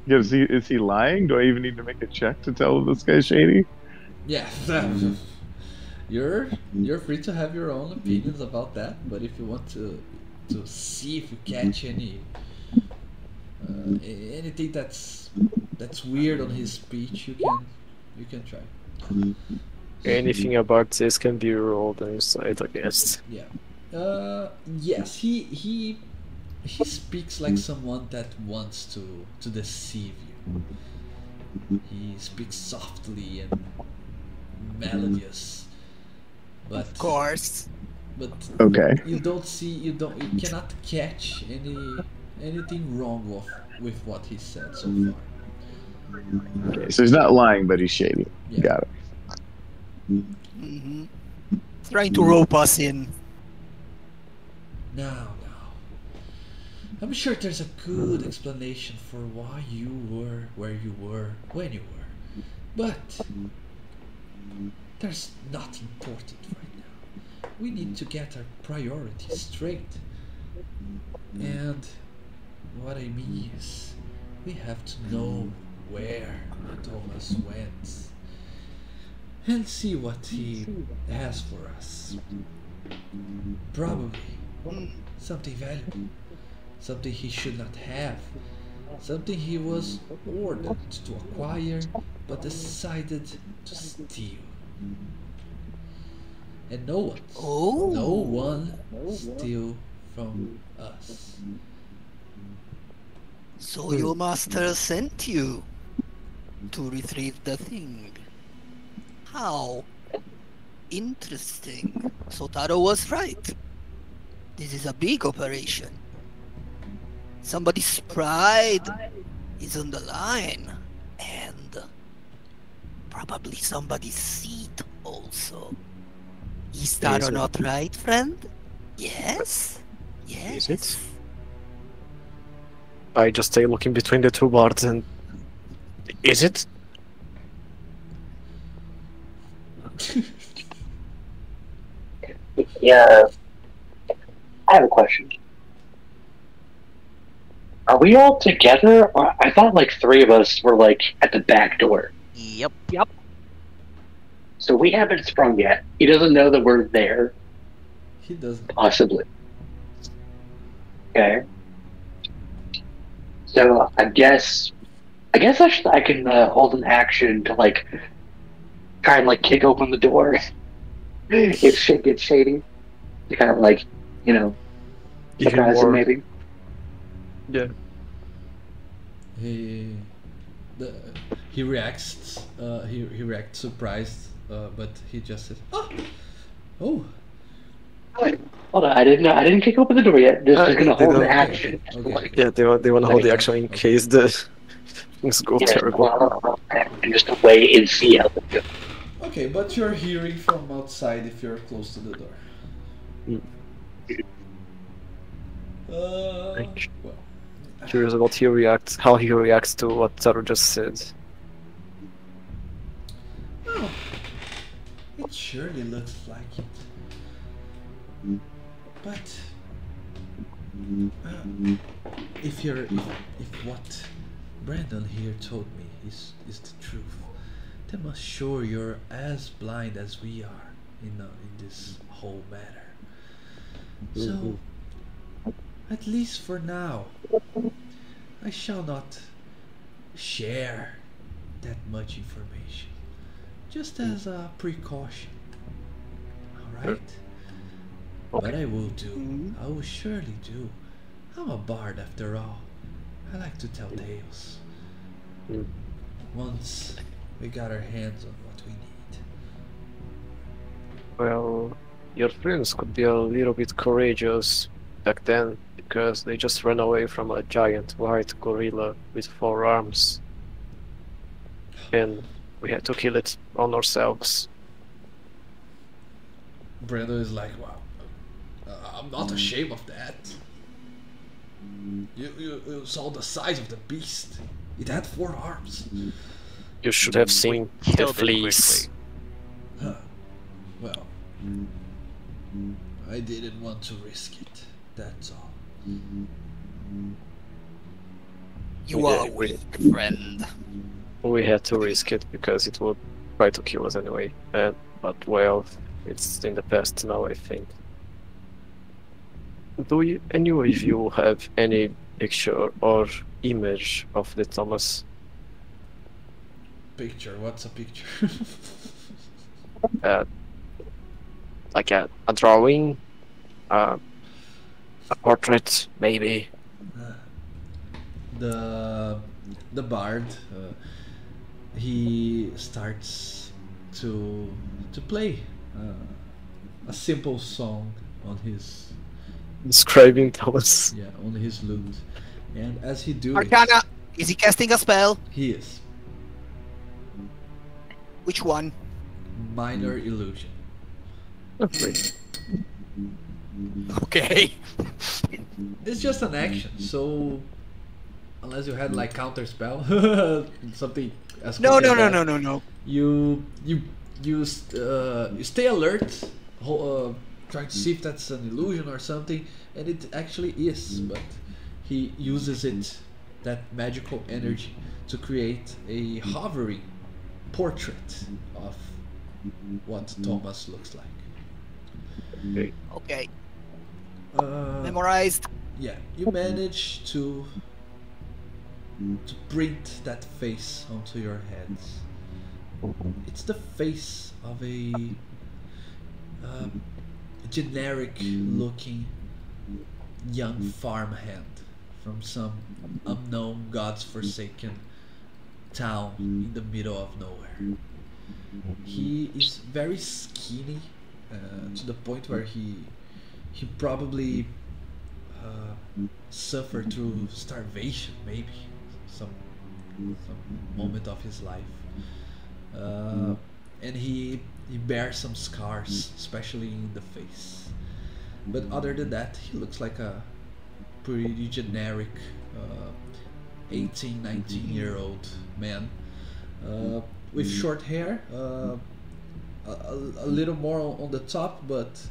is he lying? Do I even need to make a check to tell if this guy's shady? Yeah, you're free to have your own opinions about that. But if you want to see if you catch anything that's weird on his speech, you can try. Anything about this can be rolled inside, I guess. Yeah. Yes, he speaks like someone that wants to deceive you. He speaks softly and melodious, but Of course. but Okay. you cannot catch anything wrong with what he said so far. Okay, so he's not lying, but he's shady. Yeah. Got it. Hmm. Trying to rope us in. Now, I'm sure there's a good explanation for why you were where you were when you were, but that's not important right now. We need to get our priorities straight. And what I mean is, we have to know where Thomas went and see what he has for us. Probably something valuable, something he should not have, something he was ordered to acquire but decided to steal. And no one steal from us. So your master sent you to retrieve the thing. How interesting. So Taro was right. This is a big operation. Somebody's pride is on the line. And probably somebody's seat also. Is Taro not right, friend? Yes? Yes? Is it? I just stay looking between the two bards and... Is it? Yeah. I have a question. Are we all together? Or I thought like three of us were like at the back door. Yep. So we haven't sprung yet. He doesn't know that we're there. He doesn't. Possibly. Okay. So I guess I can hold an action to like try and like kick open the door if shit gets shady. To kind of like, surprise him maybe. Yeah. He reacts. He reacts surprised, but he just says, "Oh, Wait, hold on, I didn't kick open the door yet. Just gonna hold an action. Okay. Yeah, they want to hold the action in case the things go terrible. Just to wait and see how it goes. Okay." But you're hearing from outside if you're close to the door. Well, Curious about how he reacts to what Taro just said. oh, it surely looks like it. But if what Brandon here told me is the truth, then I'm sure you're as blind as we are in this whole matter. So, at least for now, I shall not share that much information, just as a precaution. Alright? But I will do. I will surely do. I'm a bard after all. I like to tell tales. Once we got our hands on what we need. Well, your friends could be a little bit courageous back then, because they just ran away from a giant white gorilla with 4 arms. And We had to kill it on ourselves. Brando is like, wow, I'm not ashamed of that. You saw the size of the beast. It had 4 arms. You should have seen the Killed it fleas. quickly. Huh. Well, I didn't want to risk it. That's all. You Yeah, are we- weak, friend. We had to risk it because it would try to kill us anyway. But well, it's in the past now, I think. Do you, any of you have any picture or image of the Thomas? Picture? What's a picture? Like a drawing, a portrait, maybe. the bard, he starts to play a simple song on his Describing Thomas. on his lute, and as he do Arcana, is he casting a spell? he is Which one? minor illusion. Okay. Okay. It's just an action, so unless you had like counter spell, something as No, quick no, as no, that, no, no, no. you stay alert, trying to see if that's an illusion or something, and it actually is. But he uses it, that magical energy, to create a hovering portrait of what Thomas looks like. Okay. Memorized. Yeah, you manage to print that face onto your heads. It's the face of a generic-looking young farmhand from some unknown, god's-forsaken town in the middle of nowhere. He is very skinny, to the point where he probably suffered through starvation, maybe some moment of his life, and he bears some scars, especially in the face. But other than that, he looks like a pretty generic 18, 19-year-old man, with short hair, a little more on the top, but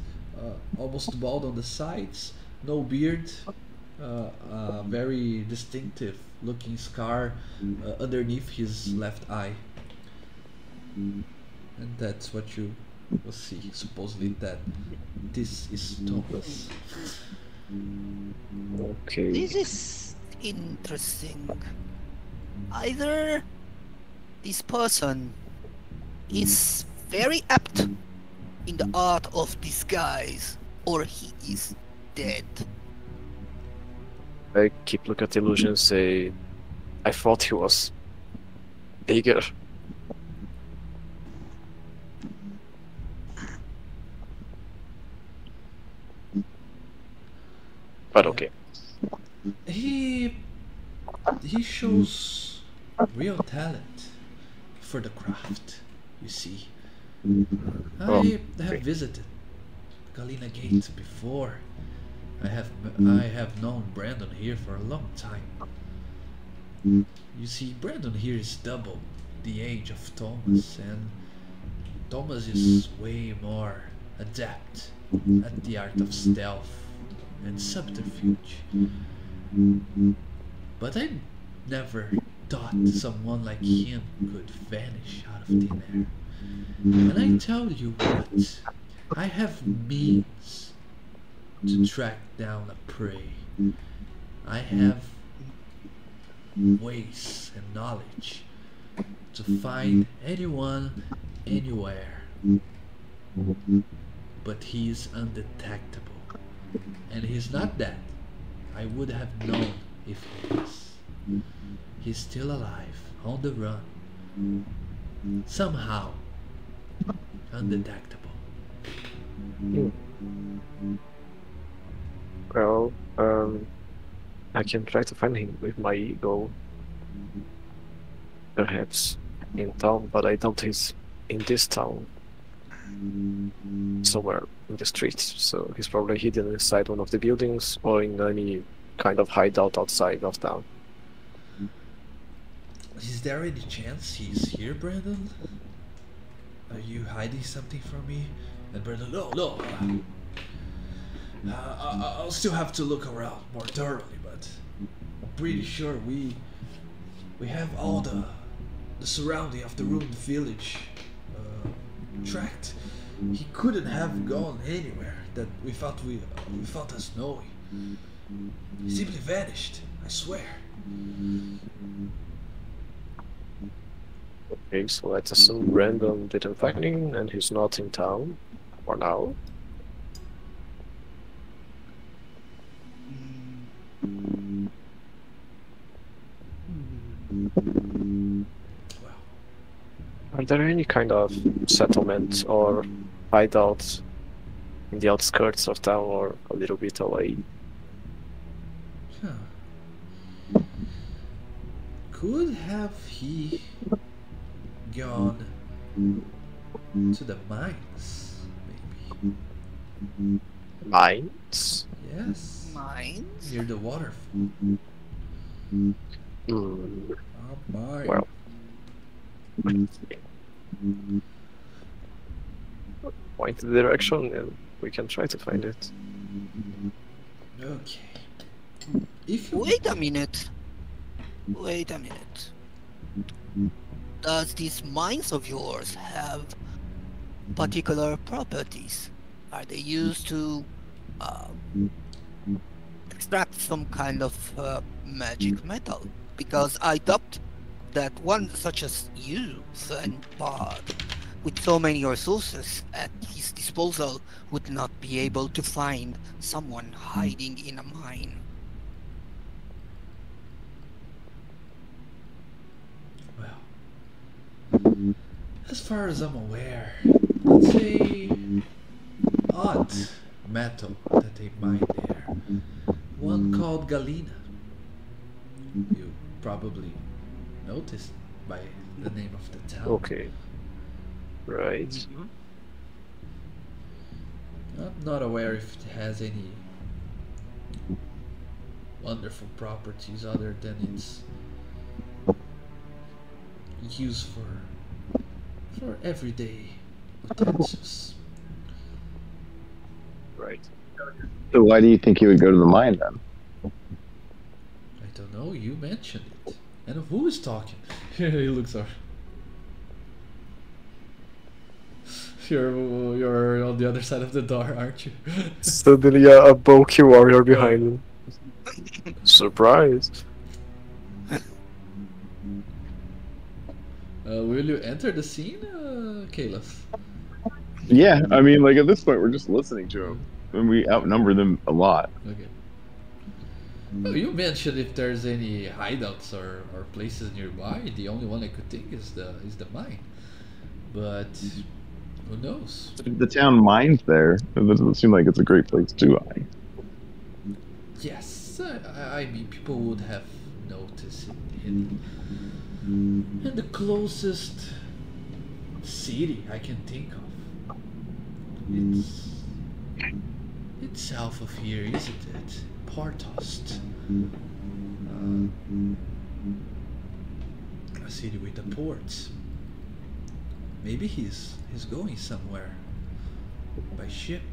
almost bald on the sides, no beard, a very distinctive looking scar underneath his left eye. And that's what you will see, supposedly, that this is Thomas. Okay. This is interesting. Either this person is very apt in the art of disguise, or he is dead. I keep looking at the illusion and say, I thought he was bigger. But okay. He shows real talent for the craft, you see. I have visited Galena Gate before. I have known Brandon here for a long time. You see, Brandon here is double the age of Thomas, and Thomas is way more adept at the art of stealth and subterfuge. But I never thought someone like him could vanish out of thin air. And I tell you what, I have means to track down a prey. I have ways and knowledge to find anyone, anywhere. But he is undetectable. And he's not dead. I would have known if he is. He's still alive, on the run. Somehow, undetectable. Well, I can try to find him with my ego. Perhaps. in town, but I doubt he's in this town. Somewhere in the streets, so he's probably hidden inside one of the buildings or in any kind of hideout outside of town. Is there any chance he's here, Brandon? Are you hiding something from me? And Brandon, no. I'll still have to look around more thoroughly, but I'm pretty sure we have all the surrounding of the ruined village tracked. He couldn't have gone anywhere that without us knowing. He simply vanished, I swear. Okay, so let's assume Brandon didn't find him and he's not in town for now. Are there any kind of settlement or hideout in the outskirts of town or a little bit away? Huh. Could have he gone to the mines, maybe? Mines? Yes. Mines? Near the waterfall. Mine. Well, point the direction and we can try to find it. Okay. If you Wait a minute. Does these mines of yours have particular properties? Are they used to extract some kind of magic metal? Because I doubt that one such as you, and Bard, with so many resources at his disposal, would not be able to find someone hiding in a mine. Well, as far as I'm aware, it's a odd metal that they mine there. One called Galena. You probably noticed by the name of the town. Okay. Right. I'm not aware if it has any wonderful properties other than its use for everyday utensils. Right. So why do you think he would go to the mine then? I don't know, you mentioned it. And who is talking? He looks over. You're on the other side of the door, aren't you? Suddenly a bulky warrior behind him. Surprise. Will you enter the scene, Kalos? Yeah, I mean, like at this point, we're just listening to him, and we outnumber them a lot. Okay. Well, you mentioned if there's any hideouts or places nearby. The only one I could think is the mine, but who knows? If the town mines there, it doesn't seem like it's a great place to mine. Yes, I mean people would have noticed it. And the closest city I can think of, it's south of here, isn't it? Portost. A city with a port. Maybe he's going somewhere by ship.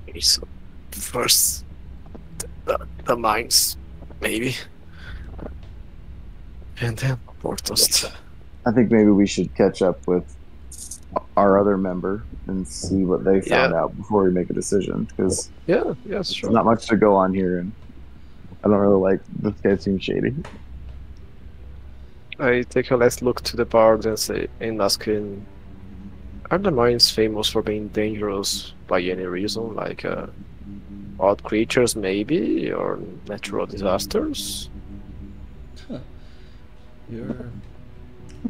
Okay, so first the mines, maybe. And then Portost. I think maybe we should catch up with our other member and see what they found out before we make a decision, because Yes, there's sure. not much to go on here, and I don't really like this guy. Seems shady. I take a last look to the bard and ask him, are the mines famous for being dangerous by any reason, like odd creatures maybe, or natural disasters? Huh.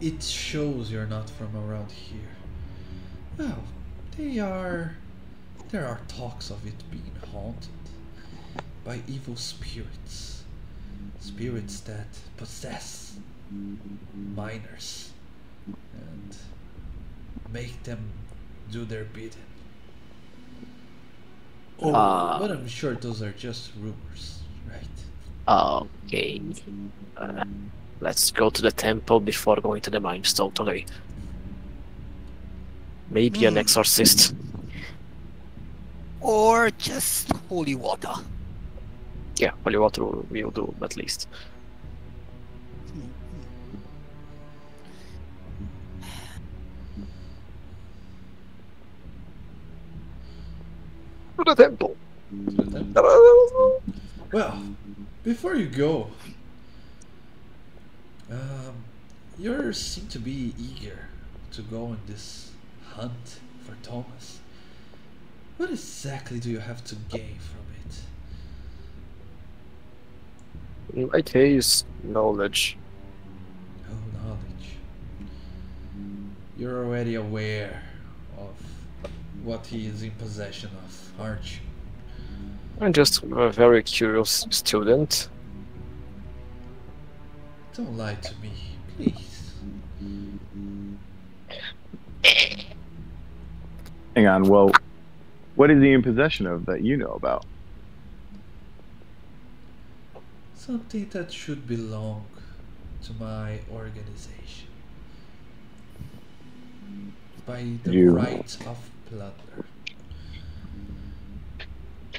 It shows you're not from around here. Well, there are talks of it being haunted. by evil spirits. Spirits that possess miners and make them do their bidding. But I'm sure those are just rumors, right? Okay. Let's go to the temple before going to the mines totally. Maybe an exorcist. Or just holy water. Yeah, holy water will do at least. To the temple. To the temple. Well, before you go, you seem to be eager to go on this hunt for Thomas. What exactly do you have to gain from it? In my case, knowledge. Oh, knowledge. You're already aware of what he is in possession of, aren't you? I'm just a very curious student. Don't lie to me, please. Hang on. Well, what is he in possession of that you know about? Something that should belong to my organization. By the right of plunder.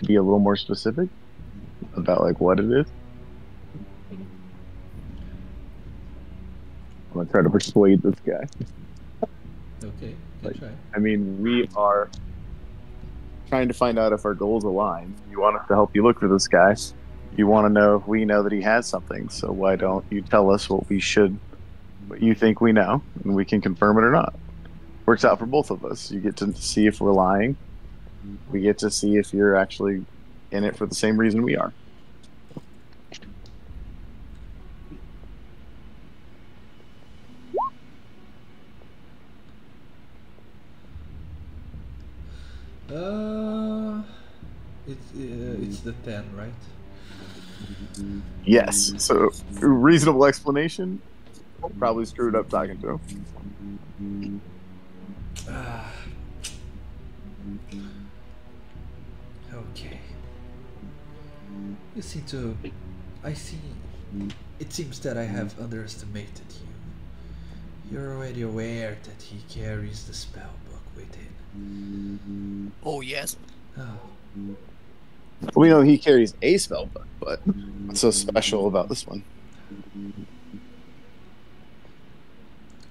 Be a little more specific about like what it is. I'm gonna try to persuade this guy. Okay, good try. I mean, we are trying to find out if our goals align. You want us to help you look for this guy. You want to know if we know that he has something. So why don't you tell us what you think we know, and we can confirm it or not. Works out for both of us. You get to see if we're lying. We get to see if you're actually in it for the same reason we are. It's the 10, right? Yes. So reasonable explanation. Probably screwed up talking to him. Okay. I see. It seems that I have underestimated you. You're already aware that he carries the spell book with him. Oh, yes. We know he carries a spell book, but what's so special about this one?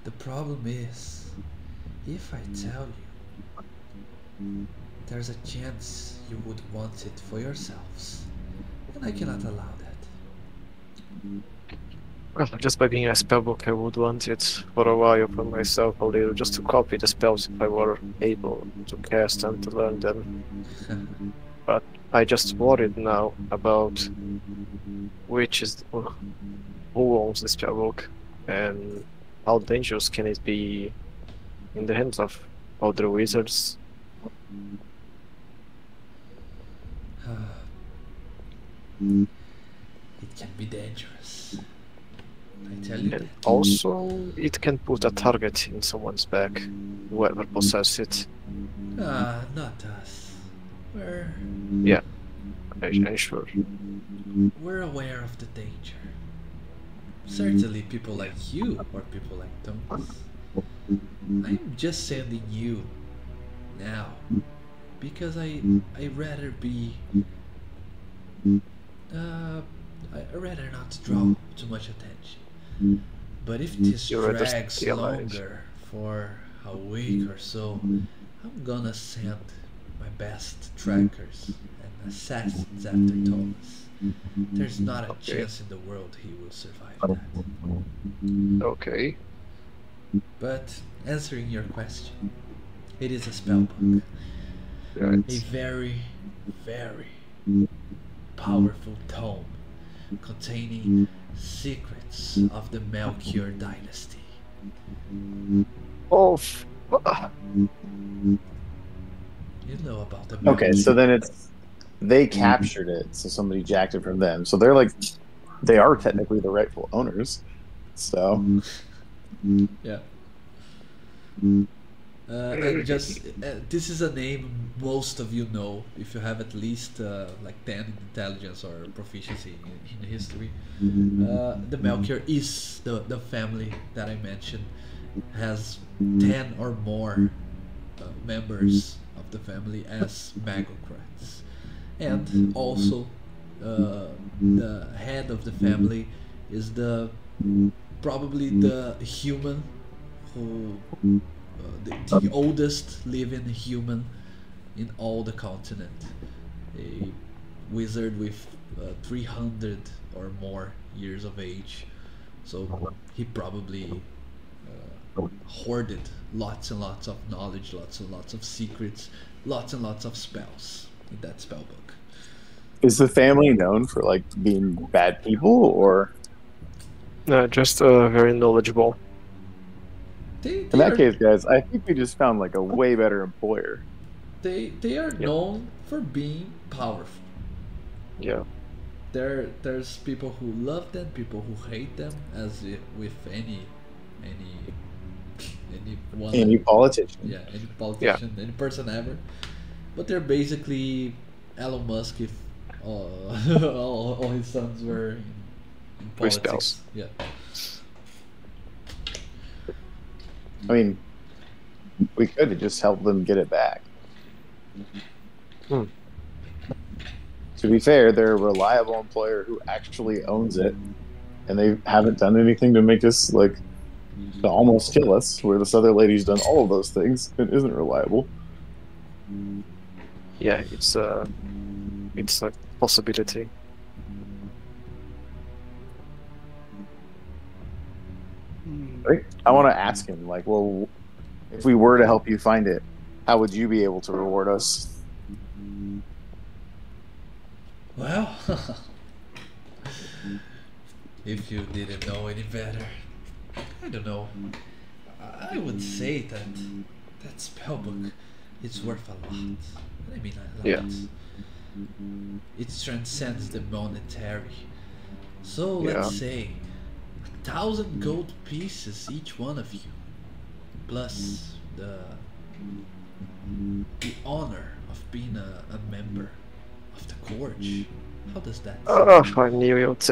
The problem is, if I tell you, there's a chance you would want it for yourselves, and I cannot allow that. Well, just by being a spellbook, I would want it for a while for myself, a little, just to copy the spells if I were able to cast and to learn them. But I just worried now about who owns the spellbook and how dangerous can it be in the hands of other wizards. It can be dangerous. I tell you that. And also, it can put a target in someone's back, whoever possesses it. Not us. I'm sure. We're aware of the danger. Certainly people like you or people like Thomas. I'm just sending you now because I'd rather be I'd rather not draw too much attention. But if this drags longer for a week or so, I'm gonna send my best trackers and assassins after Thomas. There's not a chance in the world he will survive that. Okay. But answering your question, it is a spellbook. A very, very powerful tome containing secrets of the Melchior dynasty. Oh, You know about the Okay, Melchior. so then they captured it, so somebody jacked it from them. So they are technically the rightful owners. So Yeah. And just this is a name most of you know if you have at least like 10 in intelligence or proficiency in history. The Melchior is the family that I mentioned, has 10 or more members of the family as magocrats, and also the head of the family is the probably the human who the oldest living human in all the continent, a wizard with 300 or more years of age. So he probably hoarded lots and lots of knowledge, lots and lots of secrets, lots and lots of spells in that spell book. is the family known for like being bad people, or Just very knowledgeable. They, in they that are case, guys, I think we just found like a way better employer. they are Yeah. known for being powerful. Yeah. There's people who love them, people who hate them, as with any anyone. Any politician. Yeah, any politician, any person ever. But they're basically Elon Musk if all his sons were in With politics. spells. Yeah. I mean, we could have just helped them get it back. Hmm. To be fair, they're a reliable employer who actually owns it, and they haven't done anything to make us like to almost kill us. Where this other lady's done all of those things and isn't reliable. Yeah, it's a possibility. I want to ask him, like, well, if we were to help you find it, how would you be able to reward us? Well, if you didn't know any better, I don't know. I would say that that spellbook is worth a lot. I mean, a lot. Yeah. It transcends the monetary. So Yeah. let's say 1,000 gold pieces each one of you, plus the honor of being a member of the Gorge. How does that Oh, sound? I knew it.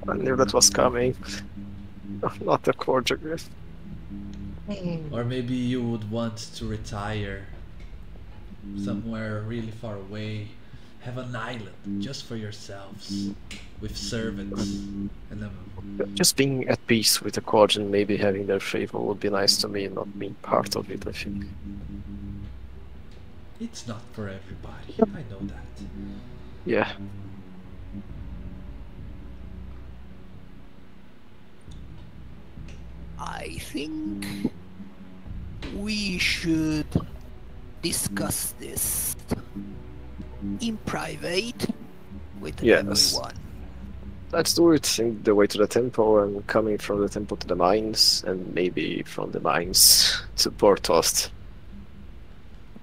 I knew that was coming. Not the cordial. Or maybe you would want to retire somewhere really far away, have an island just for yourselves, with servants, and Just being at peace with the court and maybe having their favor would be nice to me, not being part of it, I think. it's not for everybody. I know that. Yeah. I think we should discuss this in private with Yes. everyone. Let's do it in the way to the temple and coming from the temple to the mines and maybe from the mines to Portost.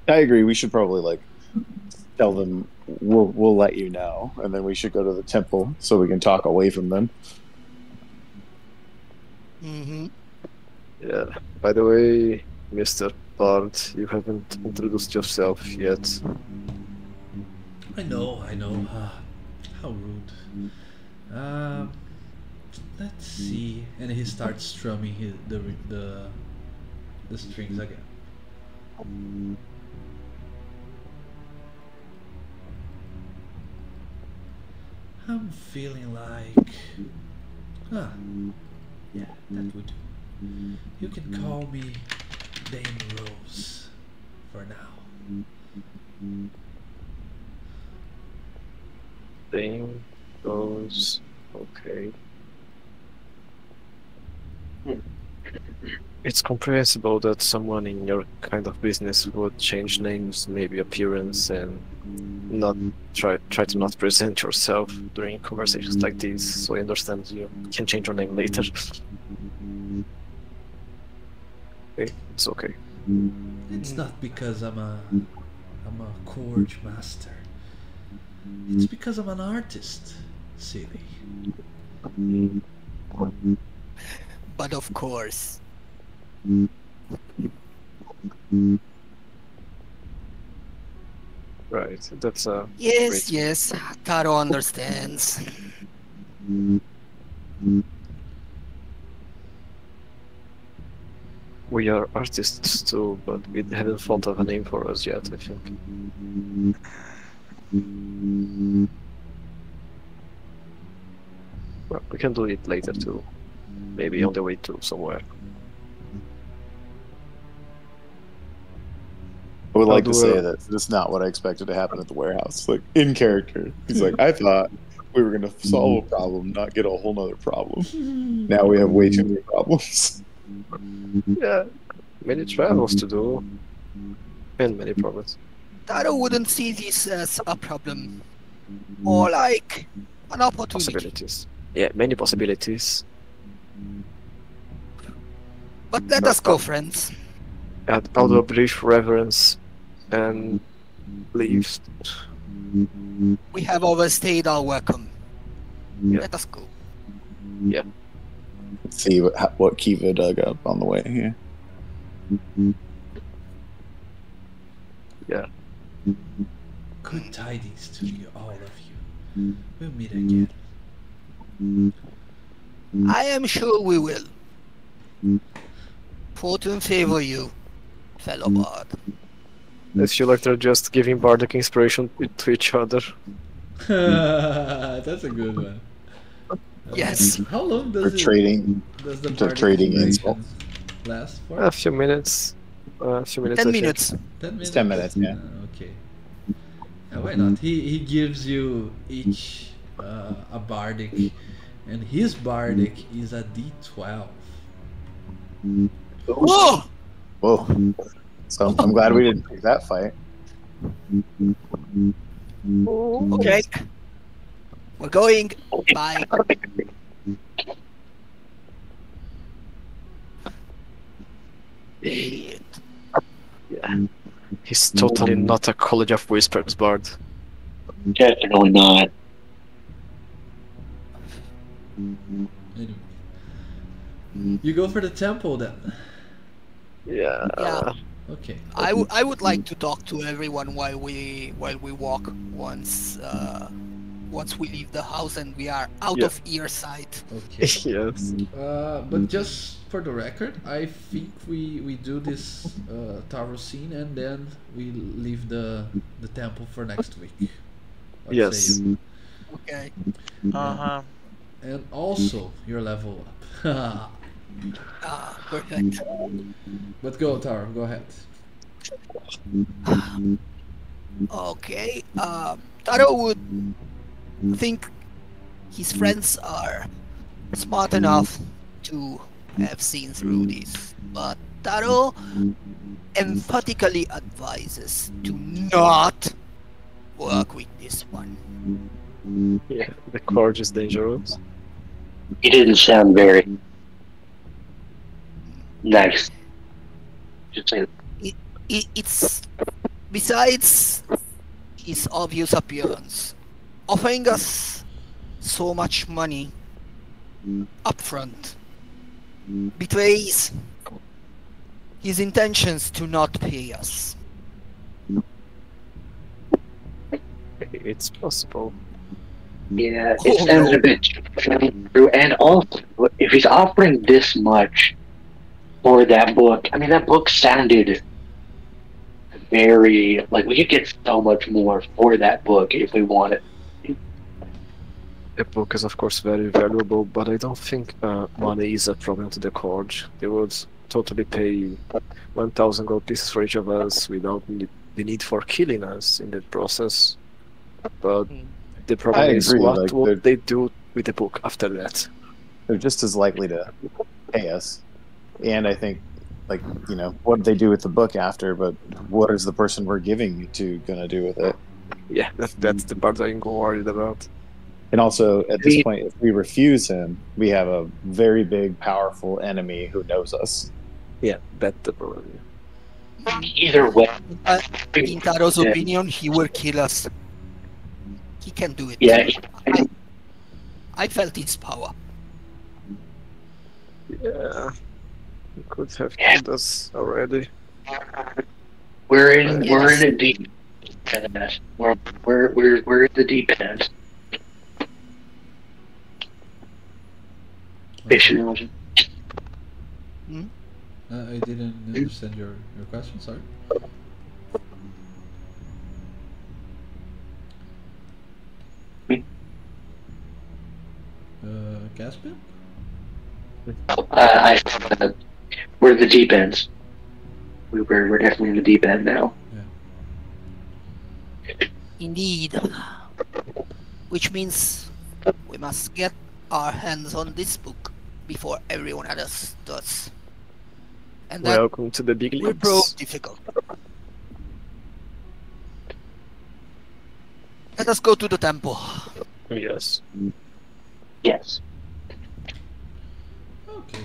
I agree. We should probably like tell them we'll let you know, and then we should go to the temple so we can talk away from them. Mm-hmm. Yeah. By the way, Mr. Bard, you haven't introduced yourself yet. I know. How rude. Let's see. And he starts strumming the strings again. I'm feeling like, yeah, that would do. You can call me Dame Rose for now. Thing goes okay. It's comprehensible that someone in your kind of business would change names, maybe appearance, and not try to not present yourself during conversations like these. So I understand you can change your name later. Okay, it's okay. It's not because I'm a Corge master. It's because I'm an artist, silly. But of course. Right, that's a Yes, great. yes, Taro understands. We are artists too, but we haven't thought of a name for us yet, I think. Well, we can do it later too. Maybe on the way to somewhere. I would I'll like to do say a- that that's not what I expected to happen at the warehouse. Like in character, he's like, I thought we were gonna solve a problem, not get a whole nother problem. Now we have way too many problems. Yeah, many travels to do, and many problems. Taro wouldn't see this as a problem, more like an opportunity. Possibilities. Yeah, many possibilities. But let us go, friends. I'll do a brief reverence and leave. We have overstayed our welcome. Yeah. Let us go. Let's see what Kiva dug up on the way here. Yeah. Good tidings to you, all of you. We'll meet again. I am sure we will. Fortune favor you, fellow bard. I feel like they're just giving bardic inspiration to each other. That's a good one. Yes. How long They're does trading. does the they're bardic trading inspiration last for? A few minutes. A few minutes. 10 I think. minutes. 10 minutes. 10 minutes, yeah. Okay. Why not? He gives you each a bardic, and his bardic is a D12. Whoa! Whoa. So I'm glad we didn't pick that fight. Okay. We're going. Bye. Idiot. Yeah. He's totally not a College of Whispers bard. Definitely not. Anyway, you go for the temple then. Yeah. Yeah. Okay. I would like to talk to everyone while we walk once we leave the house and we are out Yeah. of earsight. Okay. Yes. But just for the record, I think we do this tower scene and then we leave the temple for next week. What Yes. say you? Okay. Uh-huh. And also your level up. Perfect. But go, Taro, go ahead. Okay. Taro would think his friends are smart enough to have seen through this, but Taro emphatically advises to not work with this one. Yeah. The Corge is dangerous. He didn't sound very nice. Just saying. It's besides his obvious appearance, offering us so much money upfront betrays his intentions to not pay us. It's possible. Yeah, Oh, it sounds no. a bit true. And also, if he's offering this much for that book, I mean, that book sounded very like we could get so much more for that book if we wanted. The book is of course very valuable, but I don't think money is a problem to the Corge. They would totally pay 1,000 gold pieces for each of us without the need for killing us in the process. But the problem I is agree, what like, would they do with the book after that? They're just as likely to pay us. And I think, like, you know, what did they do with the book after, but what is the person we're giving it to going to do with it? Yeah, that's the part I'm worried about. And also, at this point, if we refuse him, we have a very big, powerful enemy who knows us. Yeah, that's the problem. Either way, In Taro's opinion, he will kill us. he can do it. Yeah. I felt his power. Yeah. He could have killed us already. We're in Yes. a deep end. We're in the deep end. Fish Okay. analogy. I didn't understand your question. Sorry. Caspian? I thought that we're the deep ends. We're definitely in the deep end now. Yeah. Indeed. Which means we must get our hands on this book before everyone else does. And that Welcome to the big will prove leagues. difficult. Let us go to the temple. Yes. Yes. Okay.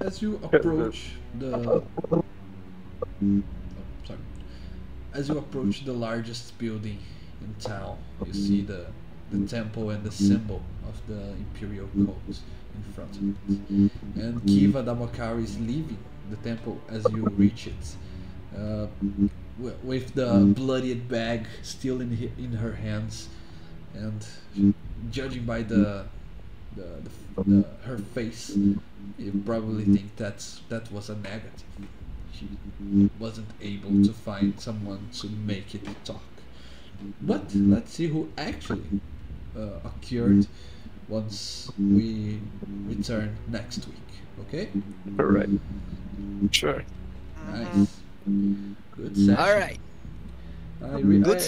As you approach the sorry. As you approach the largest building in town, you see the temple and the symbol of the imperial court in front of it. And Kiva Damakari is leaving the temple as you reach it, with the bloodied bag still in her hands, and judging by her face, you probably think that was a negative. She wasn't able to find someone to make it talk. But let's see who actually occurred once we return next week. Okay? Alright. Sure. Nice. Good session. All right. I Good